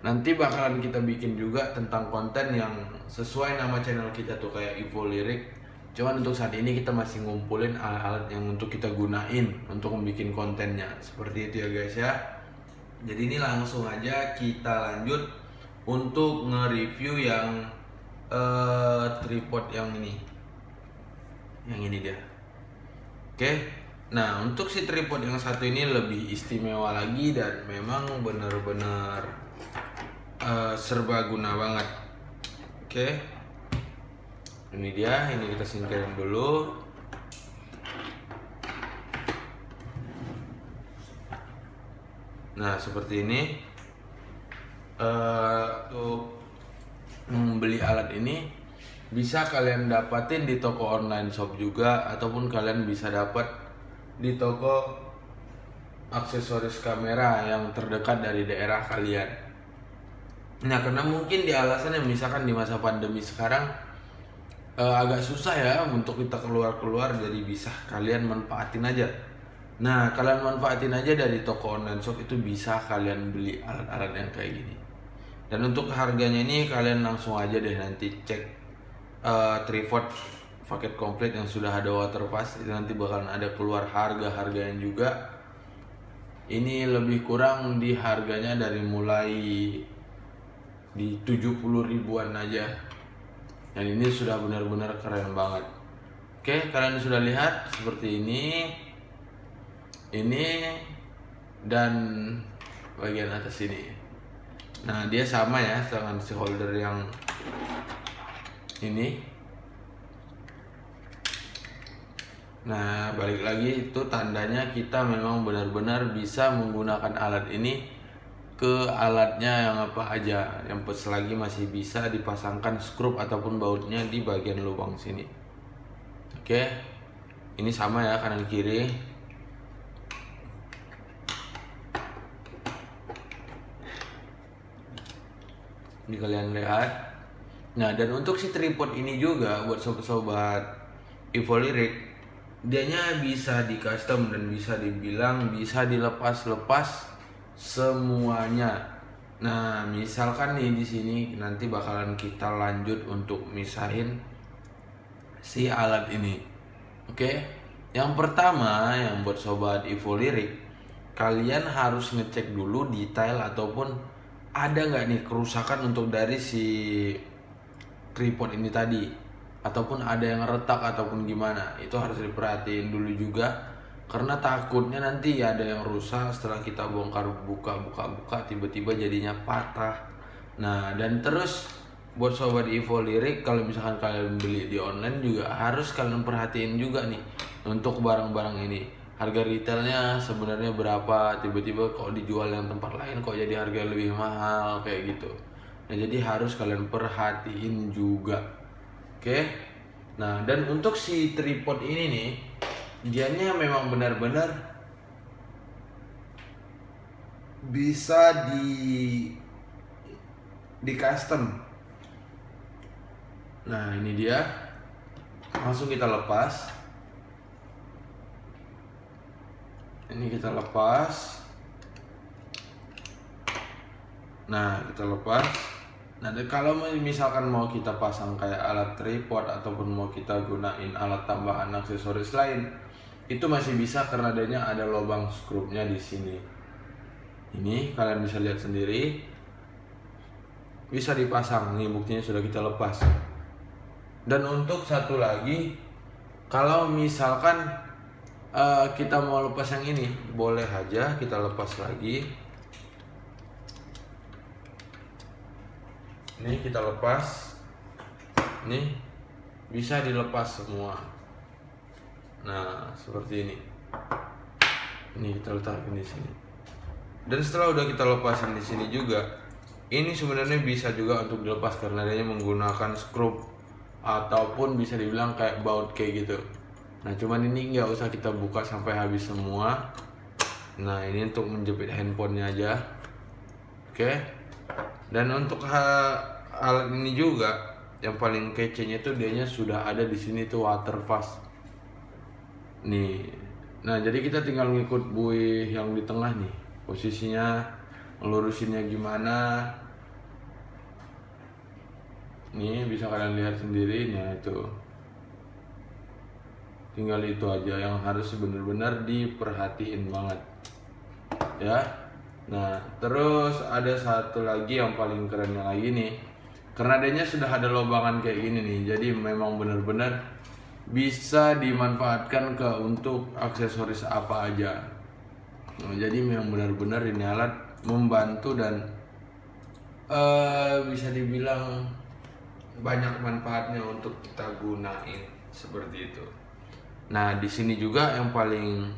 Nanti bakalan kita bikin juga tentang konten yang sesuai nama channel kita tuh kayak Evo Lirik. Cuman untuk saat ini kita masih ngumpulin alat-alat yang untuk kita gunain untuk membuat kontennya. Seperti itu ya guys ya. Jadi ini langsung aja kita lanjut untuk nge-review yang tripod yang ini. Yang ini dia. Oke. Nah untuk si tripod yang satu ini lebih istimewa lagi dan memang bener-bener serbaguna banget. Oke. Ini dia, ini kita singkirin dulu. Nah seperti ini. Untuk membeli alat ini bisa kalian dapatin di toko online shop juga, ataupun kalian bisa dapat di toko aksesoris kamera yang terdekat dari daerah kalian. Nah karena mungkin di alasan yang misalkan di masa pandemi sekarang agak susah ya untuk kita keluar-keluar, jadi bisa kalian manfaatin aja. Nah kalian manfaatin aja dari toko online shop itu bisa kalian beli alat-alat yang kayak gini. Dan untuk harganya ini kalian langsung aja deh nanti cek tripod paket komplit yang sudah ada waterpass, itu nanti bakalan ada keluar harga-harganya juga. Ini lebih kurang di harganya dari mulai di 70 ribuan aja. Dan ini sudah benar-benar keren banget. Oke, kalian sudah lihat seperti ini. Ini dan bagian atas ini. Nah, dia sama ya dengan si holder yang ini. Nah balik lagi itu tandanya kita memang benar-benar bisa menggunakan alat ini ke alatnya yang apa aja, yang selagi masih bisa dipasangkan skrup ataupun bautnya di bagian lubang sini. Oke, ini sama ya kanan kiri. Ini kalian lihat. Nah, dan untuk si tripod ini juga buat sobat-sobat Evo Lyric, dianya bisa di custom dan bisa dibilang bisa dilepas-lepas semuanya. Nah, misalkan nih di sini nanti bakalan kita lanjut untuk misahin si alat ini. Oke. Yang pertama yang buat sobat Evo Lyric, kalian harus ngecek dulu detail ataupun ada nggak nih kerusakan untuk dari si tripod ini tadi, ataupun ada yang retak ataupun gimana. Itu harus diperhatiin dulu juga, karena takutnya nanti ada yang rusak setelah kita bongkar buka tiba-tiba jadinya patah. Nah, dan terus buat sobat Evo Lyric, kalau misalkan kalian beli di online juga harus kalian perhatiin juga nih untuk barang-barang ini, harga retailnya sebenarnya berapa, tiba-tiba kok dijual yang tempat lain kok jadi harga lebih mahal kayak gitu. Nah, jadi harus kalian perhatiin juga. Oke. Nah, dan untuk si tripod ini nih, dianya memang benar-benar bisa di custom. Nah, ini dia. Langsung kita lepas. Ini kita lepas. Nah, kita lepas. Nah, kalau misalkan mau kita pasang kayak alat tripod ataupun mau kita gunain alat tambahan aksesoris lain, itu masih bisa karena adanya ada lubang skrupnya di sini. Ini kalian bisa lihat sendiri, bisa dipasang. Nih buktinya sudah kita lepas. Dan untuk satu lagi, kalau misalkan kita mau lepas yang ini, boleh aja kita lepas lagi. Ini kita lepas, ini bisa dilepas semua. Nah, seperti ini. Ini kita letakkan di sini. Dan setelah udah kita lepasin di sini juga, ini sebenarnya bisa juga untuk dilepas karena dia menggunakan skrup ataupun bisa dibilang kayak baut kayak gitu. Nah, cuman ini nggak usah kita buka sampai habis semua. Nah, ini untuk menjepit handphonenya aja. Oke. Dan untuk alat ini juga yang paling kece-nya tuh dianya sudah ada di sini tuh water fast. Nih. Nah, jadi kita tinggal ngikut buih yang di tengah nih. Posisinya ngelurusinnya gimana. Nih bisa kalian lihat sendiri. Nah, itu. Tinggal itu aja yang harus benar-benar diperhatiin banget. Ya. Nah, terus ada satu lagi yang paling kerennya lagi nih. Karena adanya sudah ada lobangan kayak gini nih, jadi memang benar-benar bisa dimanfaatkan ke untuk aksesoris apa aja. Nah, jadi memang benar-benar ini alat membantu dan bisa dibilang banyak manfaatnya untuk kita gunain seperti itu. Nah, di sini juga yang paling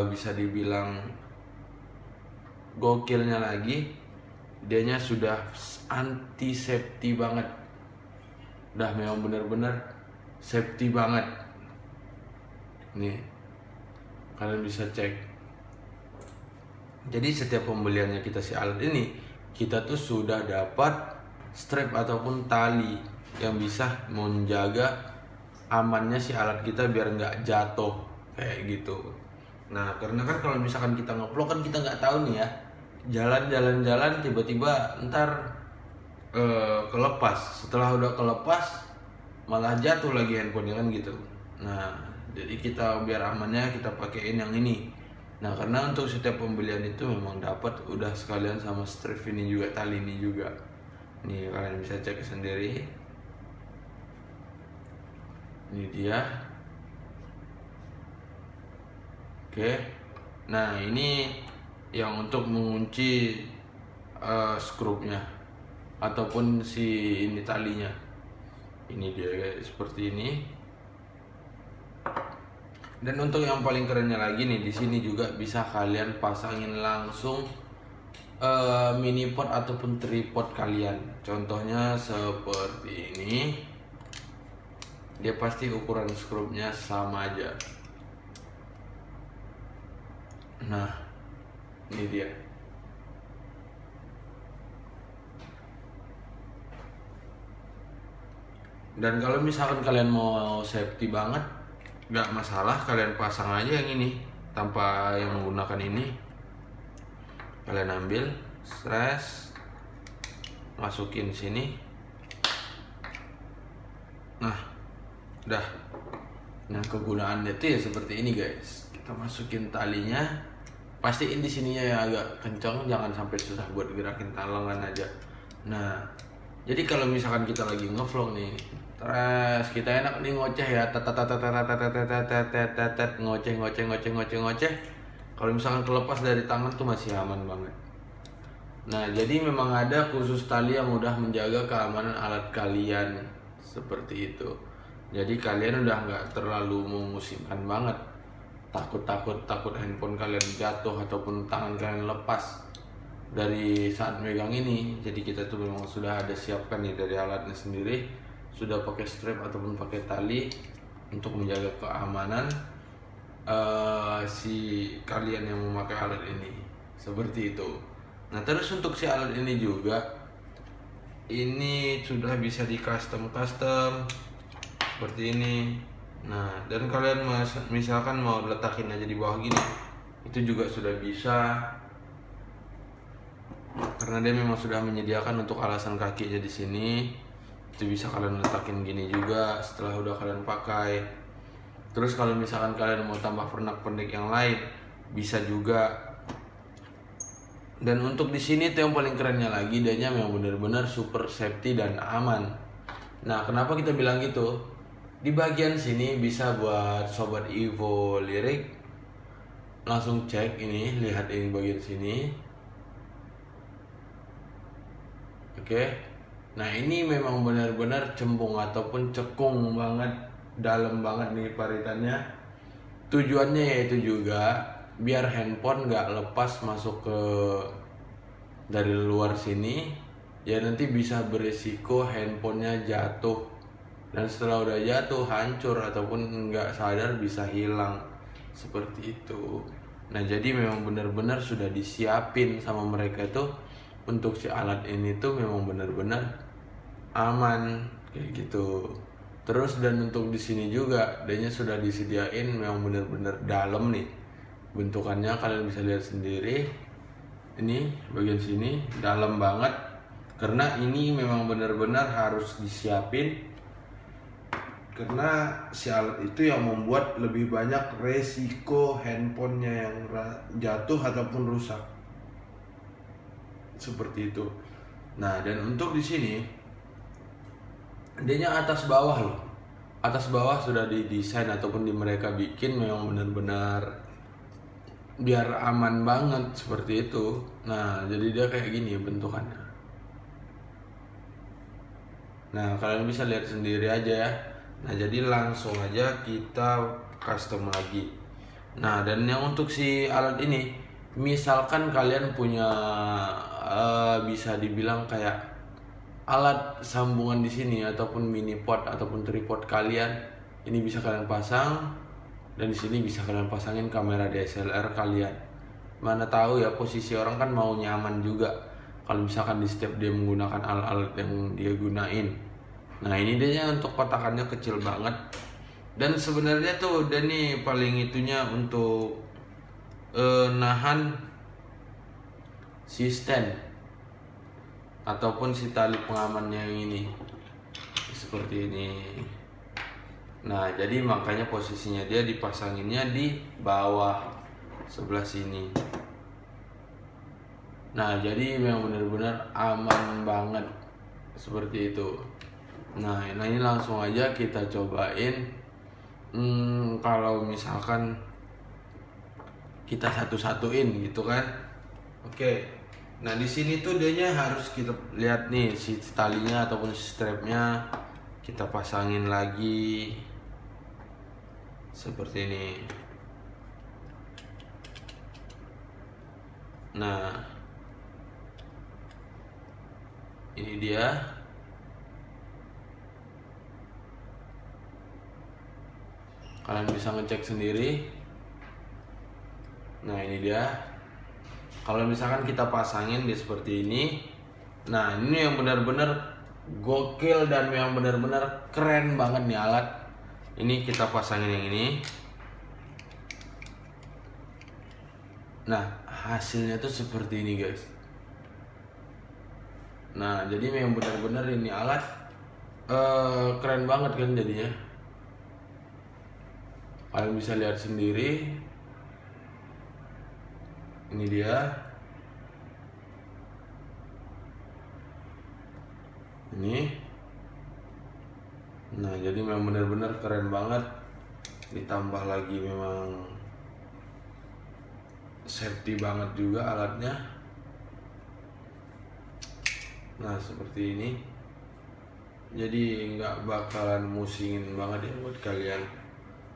bisa dibilang gokilnya lagi, dianya sudah anti safety banget. Udah memang benar-benar safety banget. Nih, kalian bisa cek. Jadi setiap pembeliannya kita si alat ini, kita tuh sudah dapat strap ataupun tali yang bisa menjaga amannya si alat kita biar nggak jatuh kayak gitu. Nah, karena kan kalau misalkan kita ngeplok kan kita nggak tahu nih ya, jalan tiba-tiba ntar kelepas. Setelah udah kelepas malah jatuh lagi handphonenya kan gitu. Nah, jadi kita biar amannya kita pakein yang ini. Nah, karena untuk setiap pembelian itu memang dapat udah sekalian sama strap ini juga, tali ini juga. Nih kalian bisa cek sendiri. Ini dia. Oke. Nah, ini yang untuk mengunci skrupnya ataupun si ini talinya. Ini dia guys, seperti ini. Dan untuk yang paling kerennya lagi nih, di sini juga bisa kalian pasangin langsung mini pot ataupun tripod kalian. Contohnya seperti ini. Dia pasti ukuran skrupnya sama aja. Nah, ini dia. Dan kalau misalkan kalian mau safety banget, nggak masalah, kalian pasang aja yang ini tanpa yang menggunakan ini. Kalian ambil, stress, masukin sini. Nah, udah. Nah, kegunaannya tuh ya seperti ini guys. Kita masukin talinya. Pastiin di sininya ya agak kencang, jangan sampai susah buat gerakin talangan aja. Nah, jadi kalau misalkan kita lagi ngevlog nih, terus kita enak nih ngoceh ya, ngoceh. Kalau misalkan kelepas dari tangan tuh masih aman banget. Nah, jadi memang ada khusus tali yang udah menjaga keamanan alat kalian seperti itu. Jadi kalian udah nggak terlalu memusingkan banget, takut handphone kalian jatuh ataupun tangan kalian lepas dari saat megang ini. Jadi kita tuh memang sudah ada siapkan nih dari alatnya sendiri, sudah pakai strap ataupun pakai tali untuk menjaga keamanan si kalian yang memakai alat ini, seperti itu. Nah, terus untuk si alat ini juga ini sudah bisa di custom seperti ini. Nah, dan kalian misalkan mau letakin aja di bawah gini, itu juga sudah bisa, karena dia memang sudah menyediakan untuk alasan kakinya di sini. Itu bisa kalian letakin gini juga setelah udah kalian pakai. Terus kalau misalkan kalian mau tambah pernak-pernik yang lain, bisa juga. Dan untuk di sini tuh yang paling kerennya lagi, dia memang benar-benar super safety dan aman. Nah, kenapa kita bilang gitu? Di bagian sini bisa buat sobat Evo Lyric langsung cek ini, lihat ini bagian sini. Oke. Nah, ini memang benar-benar cembung ataupun cekung banget, dalam banget nih paritannya. Tujuannya yaitu juga biar handphone nggak lepas masuk ke dari luar sini, ya nanti bisa beresiko handphonenya jatuh, dan setelah udah jatuh hancur ataupun nggak sadar bisa hilang seperti itu. Nah, jadi memang benar-benar sudah disiapin sama mereka tuh untuk si alat ini tuh memang benar-benar aman kayak gitu. Terus dan untuk di sini juga dia sudah disediain memang benar-benar dalam nih bentukannya, kalian bisa lihat sendiri. Ini bagian sini dalam banget, karena ini memang benar-benar harus disiapin, karena si alat itu yang membuat lebih banyak resiko handphonenya yang jatuh ataupun rusak seperti itu. Nah, dan untuk di sini dia atas bawah loh, atas bawah sudah didesain ataupun di mereka bikin memang benar-benar biar aman banget seperti itu. Nah, jadi dia kayak gini bentukannya. Nah, kalian bisa lihat sendiri aja ya. Nah, jadi langsung aja kita custom lagi. Nah, dan yang untuk si alat ini, misalkan kalian punya bisa dibilang kayak alat sambungan di sini ataupun mini pod ataupun tripod kalian, ini bisa kalian pasang. Dan di sini bisa kalian pasangin kamera DSLR kalian. Mana tahu ya, posisi orang kan mau nyaman juga kalau misalkan di setiap dia menggunakan alat-alat yang dia gunain. Nah, ini dia untuk kotakannya kecil banget. Dan sebenarnya tuh udah nih paling itunya untuk nahan si stand ataupun si tali pengamannya yang ini seperti ini. Nah, jadi makanya posisinya dia dipasanginnya di bawah sebelah sini. Nah, jadi memang benar-benar aman banget seperti itu. Nah, ini langsung aja kita cobain. Kalau misalkan kita satu-satuin gitu kan. Oke. Nah, di sini tuh dianya harus kita lihat nih si talinya ataupun strapnya kita pasangin lagi seperti ini. Nah, ini dia. Kalian bisa ngecek sendiri. Nah, ini dia. Kalau misalkan kita pasangin dia seperti ini. Nah, ini yang benar-benar gokil dan yang benar-benar keren banget nih alat. Ini kita pasangin yang ini. Nah, hasilnya tuh seperti ini guys. Nah, jadi memang benar-benar ini alat keren banget kan jadinya. Kalian bisa lihat sendiri. Ini dia. Ini. Nah, jadi memang benar-benar keren banget. Ditambah lagi memang safety banget juga alatnya. Nah, seperti ini. Jadi nggak bakalan musingin banget ya buat kalian.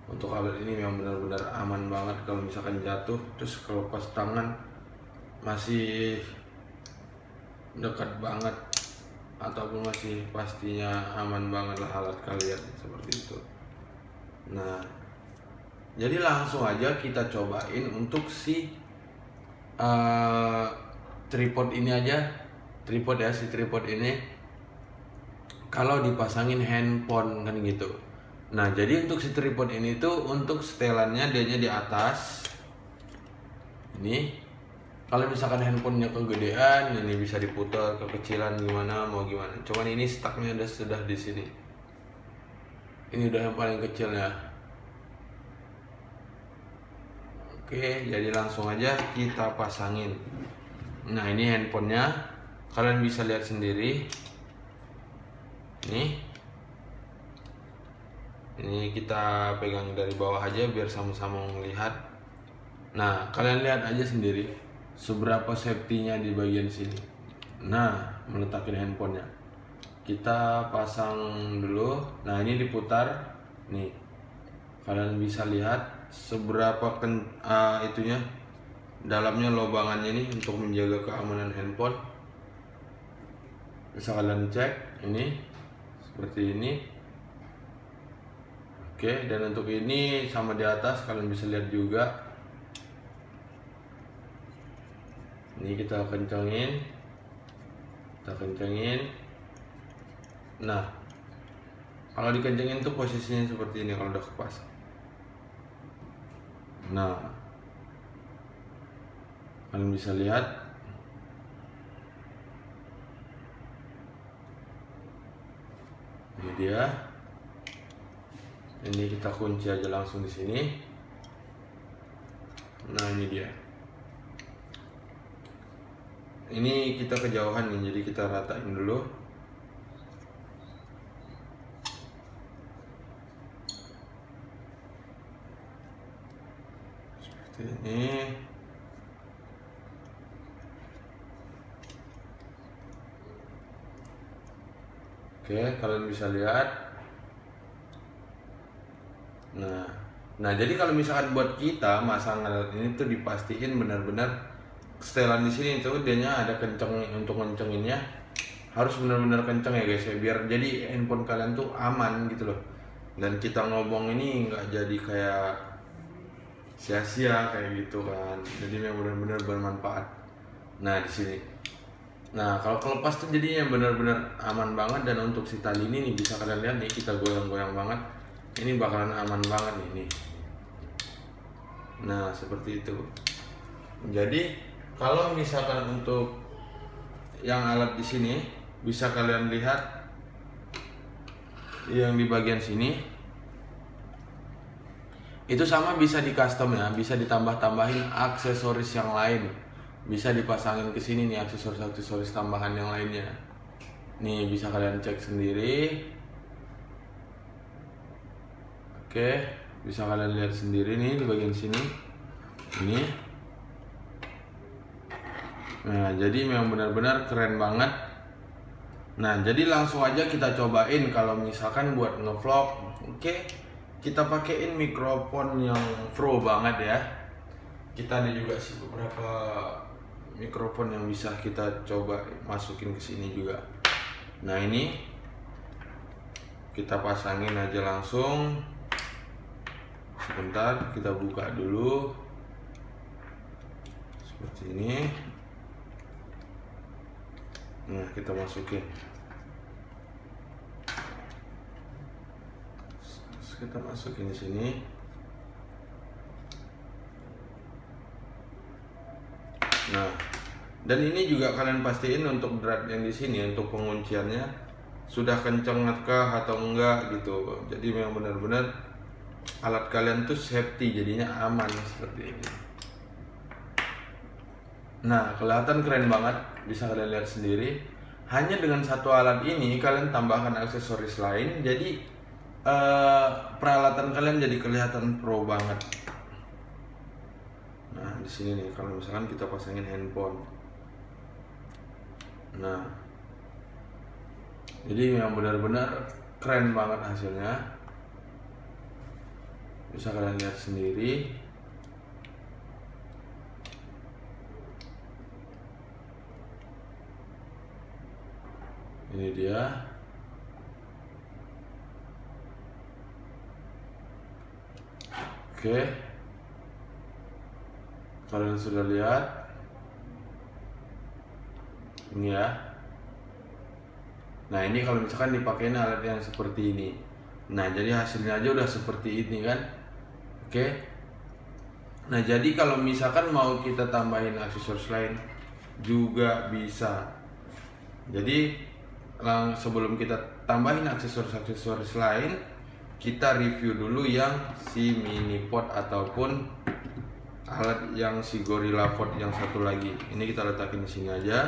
Untuk alat ini memang benar-benar aman banget. Kalau misalkan jatuh terus kalau pas tangan masih dekat banget ataupun masih pastinya aman banget lah alat kalian seperti itu. Nah, jadi langsung aja kita cobain untuk si tripod ini aja. Tripod ya, si tripod ini kalau dipasangin handphone kan gitu. Nah, jadi untuk si tripod ini tuh untuk setelannya dianya di atas. Ini kalau misalkan handphonenya kegedean, ini bisa diputar, kekecilan gimana mau gimana. Cuman ini stucknya sudah di sini. Ini udah yang paling kecilnya. Oke, jadi langsung aja kita pasangin. Nah, ini handphonenya, kalian bisa lihat sendiri. Ini kita pegang dari bawah aja biar sama-sama melihat. Nah, kalian lihat aja sendiri seberapa safety-nya di bagian sini. Nah, meletakkan handphonenya. Kita pasang dulu. Nah, ini diputar. Nih, kalian bisa lihat seberapa itunya, dalamnya lobangannya nih untuk menjaga keamanan handphone. Bisa kalian cek ini seperti ini. Oke, dan untuk ini sama di atas kalian bisa lihat juga. Ini kita kencengin. Nah, kalau dikencengin tuh posisinya seperti ini kalau udah kepasang. Nah, kalian bisa lihat. Ini dia. Ini kita kunci aja langsung di sini. Nah, ini dia. Ini kita kejauhan nih, jadi kita ratain dulu. Seperti ini. Oke, kalian bisa lihat. Nah, jadi kalau misalkan buat kita masang alat ini tuh dipastiin benar-benar setelan di sini tuh dianya ada kenceng, untuk kencenginnya harus benar-benar kenceng ya guys ya, biar jadi handphone kalian tuh aman gitu loh. Dan kita ngomong ini nggak jadi kayak sia-sia kayak gitu kan. Jadi yang benar-benar bermanfaat. Nah, di sini. Nah, kalau kelepas tuh jadinya benar-benar aman banget. Dan untuk si tali ini nih bisa kalian lihat nih, kita goyang-goyang banget. Ini bakalan aman banget nih. Nah, seperti itu. Jadi kalau misalkan untuk yang alat di sini bisa kalian lihat yang di bagian sini itu sama bisa di custom ya, bisa ditambah-tambahin aksesoris yang lain. Bisa dipasangin ke sini nih aksesoris tambahan yang lainnya. Nih bisa kalian cek sendiri. Oke, bisa kalian lihat sendiri nih di bagian sini. Ini. Nah, jadi memang benar-benar keren banget. Nah, jadi langsung aja kita cobain kalau misalkan buat ngevlog. Oke, kita pakein mikrofon yang pro banget ya. Kita ada juga sih beberapa mikrofon yang bisa kita coba masukin ke sini juga. Nah, ini kita pasangin aja langsung. Sebentar, kita buka dulu seperti ini. Nah, kita masukin. Terus kita masukin di sini. Nah, dan ini juga kalian pastiin untuk drat yang di sini untuk pengunciannya sudah kenceng kah atau enggak gitu. Jadi memang benar-benar alat kalian tuh safety, jadinya aman seperti ini. Nah, kelihatan keren banget, bisa kalian lihat sendiri. Hanya dengan satu alat ini kalian tambahkan aksesoris lain, jadi peralatan kalian jadi kelihatan pro banget. Nah, di sini nih kalau misalkan kita pasangin handphone. Nah, jadi memang benar-benar keren banget hasilnya. Bisa kalian lihat sendiri. Ini dia. Oke. Kalian sudah lihat. Ini ya. Nah, ini kalau misalkan dipakai alat yang seperti ini. Nah, jadi hasilnya aja udah seperti ini kan. Oke. Nah, jadi kalau misalkan mau kita tambahin aksesoris lain juga bisa. Jadi sebelum kita tambahin aksesoris lain, kita review dulu yang si mini pot ataupun alat yang si Gorilla Pod yang satu lagi. Ini kita letakin di sini aja.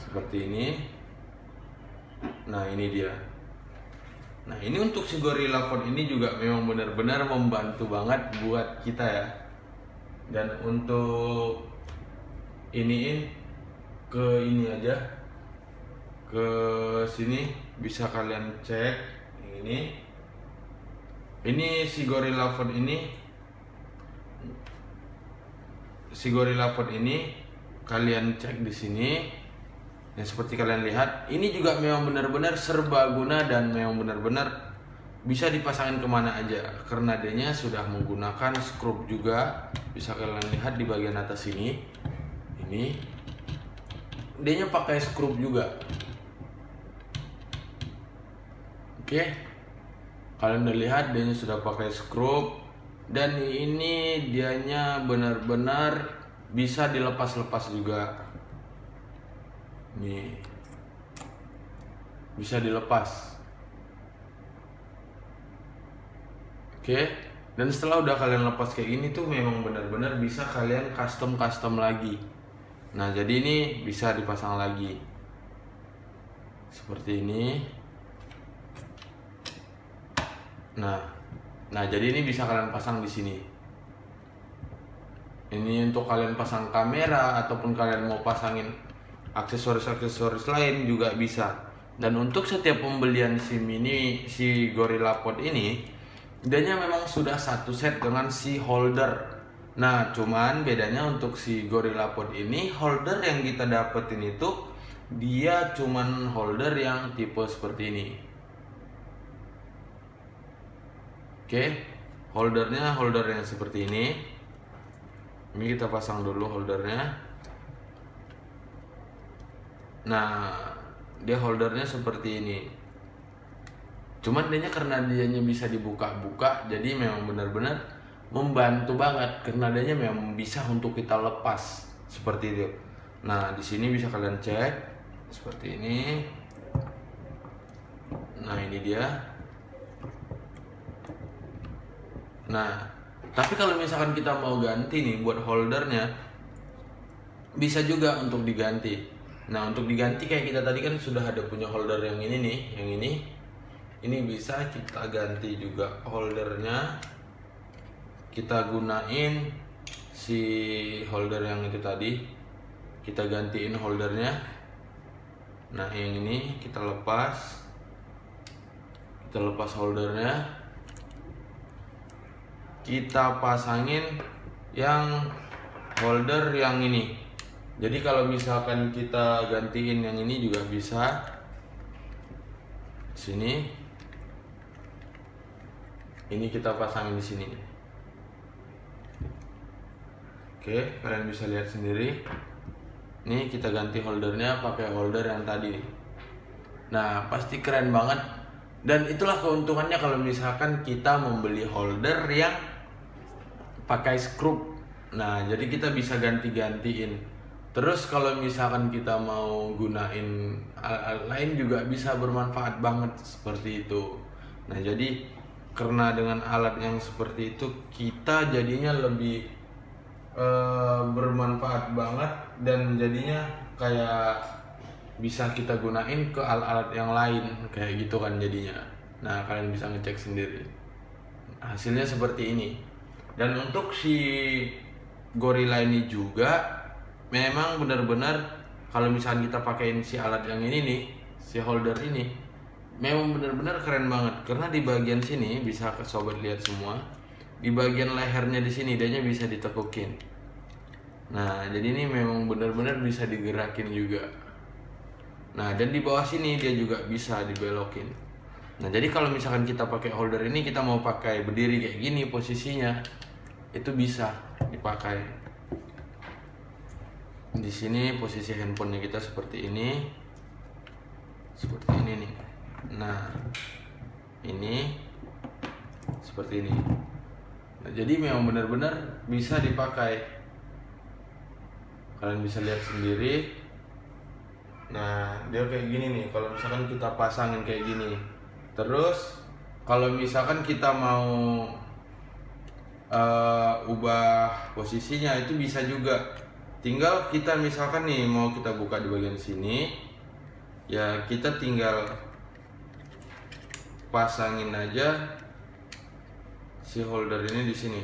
Seperti ini. Nah, ini dia. Nah, ini untuk si Gorilla Pod ini juga memang benar-benar membantu banget buat kita ya. Dan untuk iniin ke ini aja, ke sini bisa kalian cek ini si Gorilla Pod ini kalian cek di sini. Yang seperti kalian lihat, ini juga memang benar-benar serbaguna dan memang benar-benar bisa dipasangin kemana aja karena dia sudah menggunakan skrup juga. Bisa kalian lihat di bagian atas ini. Ini dia pakai skrup juga. Oke, kalian udah lihat dia sudah pakai skrup dan ini dianya benar-benar bisa dilepas-lepas juga. Nih, bisa dilepas. Oke, dan setelah udah kalian lepas kayak gini tuh memang benar-benar bisa kalian custom lagi. Nah, jadi ini bisa dipasang lagi seperti ini. Nah, jadi ini bisa kalian pasang di sini. Ini untuk kalian pasang kamera ataupun kalian mau pasangin aksesoris lain juga bisa. Dan untuk setiap pembelian si Gorilla Pod ini, dia memang sudah satu set dengan si holder. Nah, cuman bedanya untuk si Gorilla Pod ini, holder yang kita dapetin itu dia cuman holder yang tipe seperti ini. Oke, holder yang seperti ini. Ini kita pasang dulu holdernya. Nah, dia holdernya seperti ini. Cuman karena dianya bisa dibuka-buka, jadi memang benar-benar membantu banget karena dia memang bisa untuk kita lepas seperti itu. Nah, di sini bisa kalian cek seperti ini. Nah, ini dia. Nah, tapi kalau misalkan kita mau ganti nih buat holdernya, bisa juga untuk diganti. Nah, untuk diganti kayak kita tadi kan sudah ada punya holder yang ini nih, yang ini. Ini bisa kita ganti juga holdernya. Kita gunain si holder yang itu tadi. Kita gantiin holdernya. Nah, yang ini kita lepas. Kita lepas holdernya. Kita pasangin yang holder yang ini. Jadi kalau misalkan kita gantiin yang ini juga bisa. Sini. Ini kita pasangin di sini. Oke, kalian bisa lihat sendiri. Ini kita ganti holdernya pakai holder yang tadi. Nah, pasti keren banget Dan itulah keuntungannya kalau misalkan kita membeli holder yang pakai skrup. Nah, jadi kita bisa ganti-gantiin. Terus kalau misalkan kita mau gunain alat lain juga bisa bermanfaat banget seperti itu. Nah, jadi karena dengan alat yang seperti itu kita jadinya lebih bermanfaat banget, dan jadinya kayak bisa kita gunain ke alat-alat yang lain kayak gitu kan jadinya. Nah, kalian bisa ngecek sendiri. Hasilnya seperti ini. Dan untuk si Gorilla ini juga memang benar-benar kalau misalnya kita pakein si alat yang ini nih, si holder ini memang benar-benar keren banget, karena di bagian sini bisa ke sobat lihat semua, di bagian lehernya di sini dianya bisa ditekukin. Nah, jadi ini memang benar-benar bisa digerakin juga. Nah, dan di bawah sini dia juga bisa dibelokin. Nah, jadi kalau misalkan kita pakai holder ini, kita mau pakai berdiri kayak gini posisinya, itu bisa dipakai. Di sini posisi handphonenya kita seperti ini, seperti ini nih. Nah, ini seperti ini. Nah, jadi memang benar-benar bisa dipakai. Kalian bisa lihat sendiri. Nah, dia kayak gini nih. Kalau misalkan kita pasangin kayak gini. Terus kalau misalkan kita mau ubah posisinya, itu bisa juga. Tinggal kita misalkan nih mau kita buka di bagian sini, ya kita tinggal pasangin aja si holder ini di sini.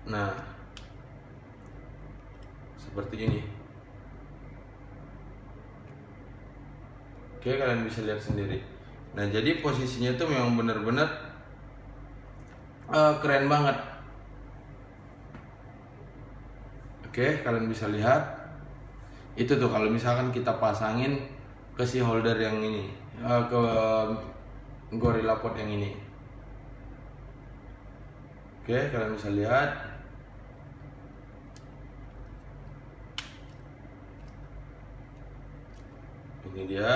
Nah, seperti ini. Oke, kalian bisa lihat sendiri. Nah, jadi posisinya itu memang benar-benar keren banget. Oke, kalian bisa lihat. Itu tuh kalau misalkan kita pasangin ke si holder yang ini, ke Gorilla Pod yang ini. Oke, kalian bisa lihat. Ini dia.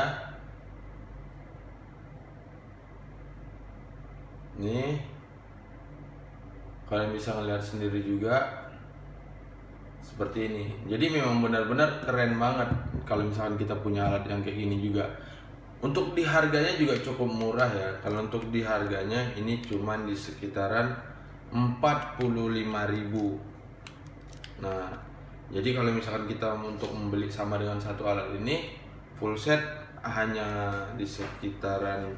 Nih, kalian bisa ngeliat sendiri juga seperti ini. Jadi memang benar-benar keren banget kalau misalkan kita punya alat yang kayak gini juga. Untuk di harganya juga cukup murah ya. Kalau untuk di harganya ini cuman di sekitaran 45.000. Nah, jadi kalau misalkan kita untuk membeli sama dengan satu alat ini full set hanya di sekitaran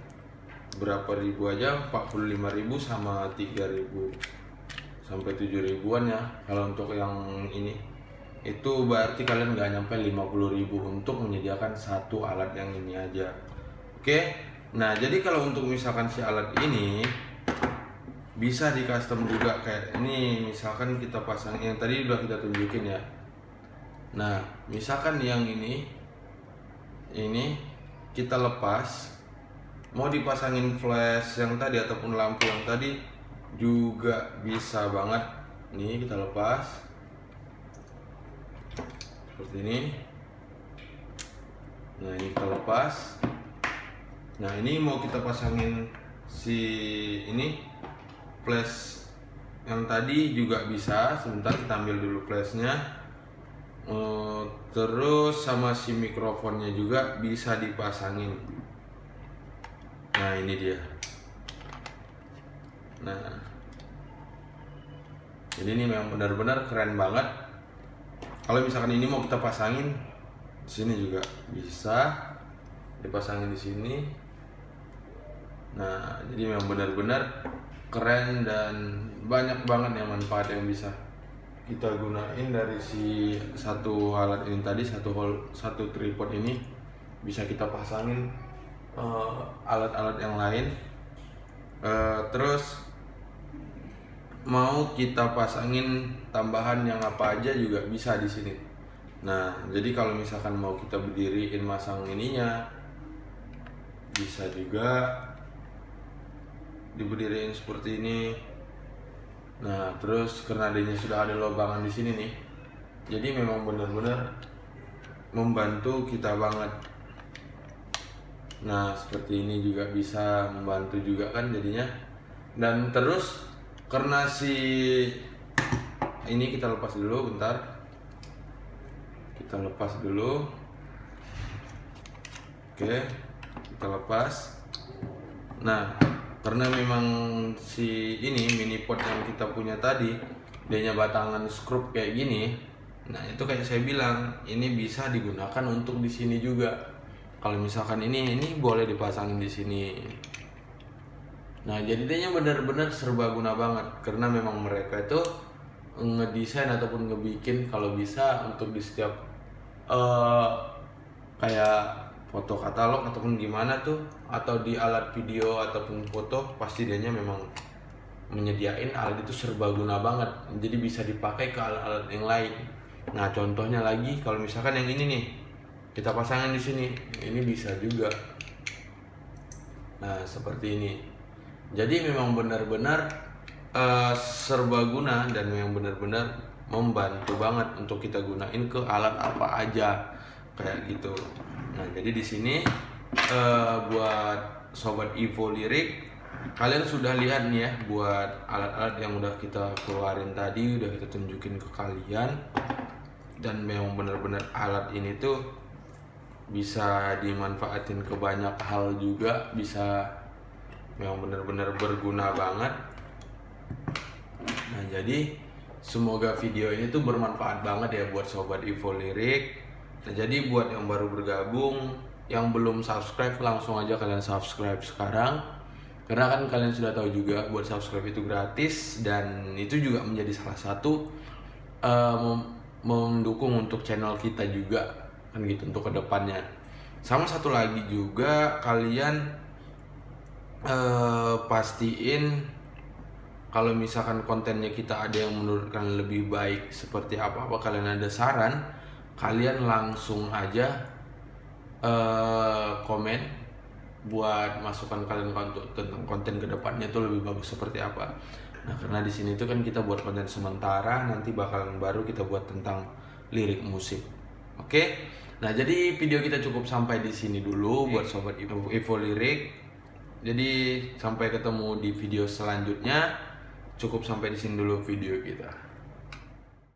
berapa ribu aja, 45.000 sama 3.000 sampai 7.000-an ya. Kalau untuk yang ini itu berarti kalian nggak nyampe 50.000 untuk menyediakan satu alat yang ini aja. Oke, nah jadi kalau untuk misalkan si alat ini bisa di custom juga kayak ini. Misalkan kita pasang yang tadi udah kita tunjukin ya. Nah, misalkan yang ini kita lepas, mau dipasangin flash yang tadi ataupun lampu yang tadi juga bisa banget. Nih kita lepas seperti ini. Nah, ini kita lepas. Nah, ini mau kita pasangin si ini flash yang tadi juga bisa. Sebentar kita ambil dulu flashnya. Terus sama si mikrofonnya juga bisa dipasangin. Nah, ini dia. Nah, jadi ini memang benar-benar keren banget. Kalau misalkan ini mau kita pasangin di sini juga bisa dipasangin di sini. Nah, jadi memang benar-benar keren dan banyak banget yang manfaat yang bisa kita gunain dari si satu alat ini tadi, satu tripod ini bisa kita pasangin alat-alat yang lain. Terus mau kita pasangin tambahan yang apa aja juga bisa di sini. Nah, jadi kalau misalkan mau kita berdiriin masang ininya bisa juga diberdiriin seperti ini. Nah, terus karena adanya sudah ada lubangan di sini nih, jadi memang benar-benar membantu kita banget. Nah seperti ini juga bisa membantu juga kan jadinya. Dan terus karena si ini kita lepas dulu bentar, kita lepas dulu. Oke, kita lepas. Nah karena memang si ini mini pot yang kita punya tadi dianya batangan skrup kayak gini. Nah itu kayak saya bilang, ini bisa digunakan untuk di sini juga. Kalau misalkan ini boleh dipasangin di sini. Nah jadi dia benar-benar serbaguna banget, karena memang mereka itu ngedesain ataupun ngebikin kalau bisa untuk di setiap kayak foto katalog ataupun gimana tuh, atau di alat video ataupun foto, pasti dianya memang menyediain alat itu serbaguna banget, jadi bisa dipakai ke alat-alat yang lain. Nah contohnya lagi kalau misalkan yang ini nih kita pasangin di sini, ini bisa juga. Nah seperti ini. Jadi memang benar-benar serbaguna dan memang benar-benar membantu banget untuk kita gunain ke alat apa aja kayak gitu. Nah jadi di sini buat sobat Evo Lyric, kalian sudah lihat nih ya buat alat-alat yang udah kita keluarin tadi, udah kita tunjukin ke kalian. Dan memang benar-benar alat ini tuh bisa dimanfaatin ke banyak hal juga, bisa memang benar-benar berguna banget. Nah jadi semoga video ini tuh bermanfaat banget ya buat sobat Evo Lyric. Nah jadi buat yang baru bergabung, yang belum subscribe, langsung aja kalian subscribe sekarang. Karena kan kalian sudah tahu juga buat subscribe itu gratis, dan itu juga menjadi salah satu mendukung untuk channel kita juga kan gitu untuk kedepannya. Sama satu lagi juga, kalian pastiin kalau misalkan kontennya kita ada yang menurut kalian lebih baik seperti apa, kalian ada saran, kalian langsung aja komen buat masukan kalian untuk tentang konten kedepannya itu lebih bagus seperti apa. Nah karena di sini tuh kan kita buat konten sementara, nanti bakalan baru kita buat tentang lirik musik. Oke? Nah jadi video kita cukup sampai di sini dulu buat sobat Evo Lyric. Jadi sampai ketemu di video selanjutnya. Cukup sampai di sini dulu video kita.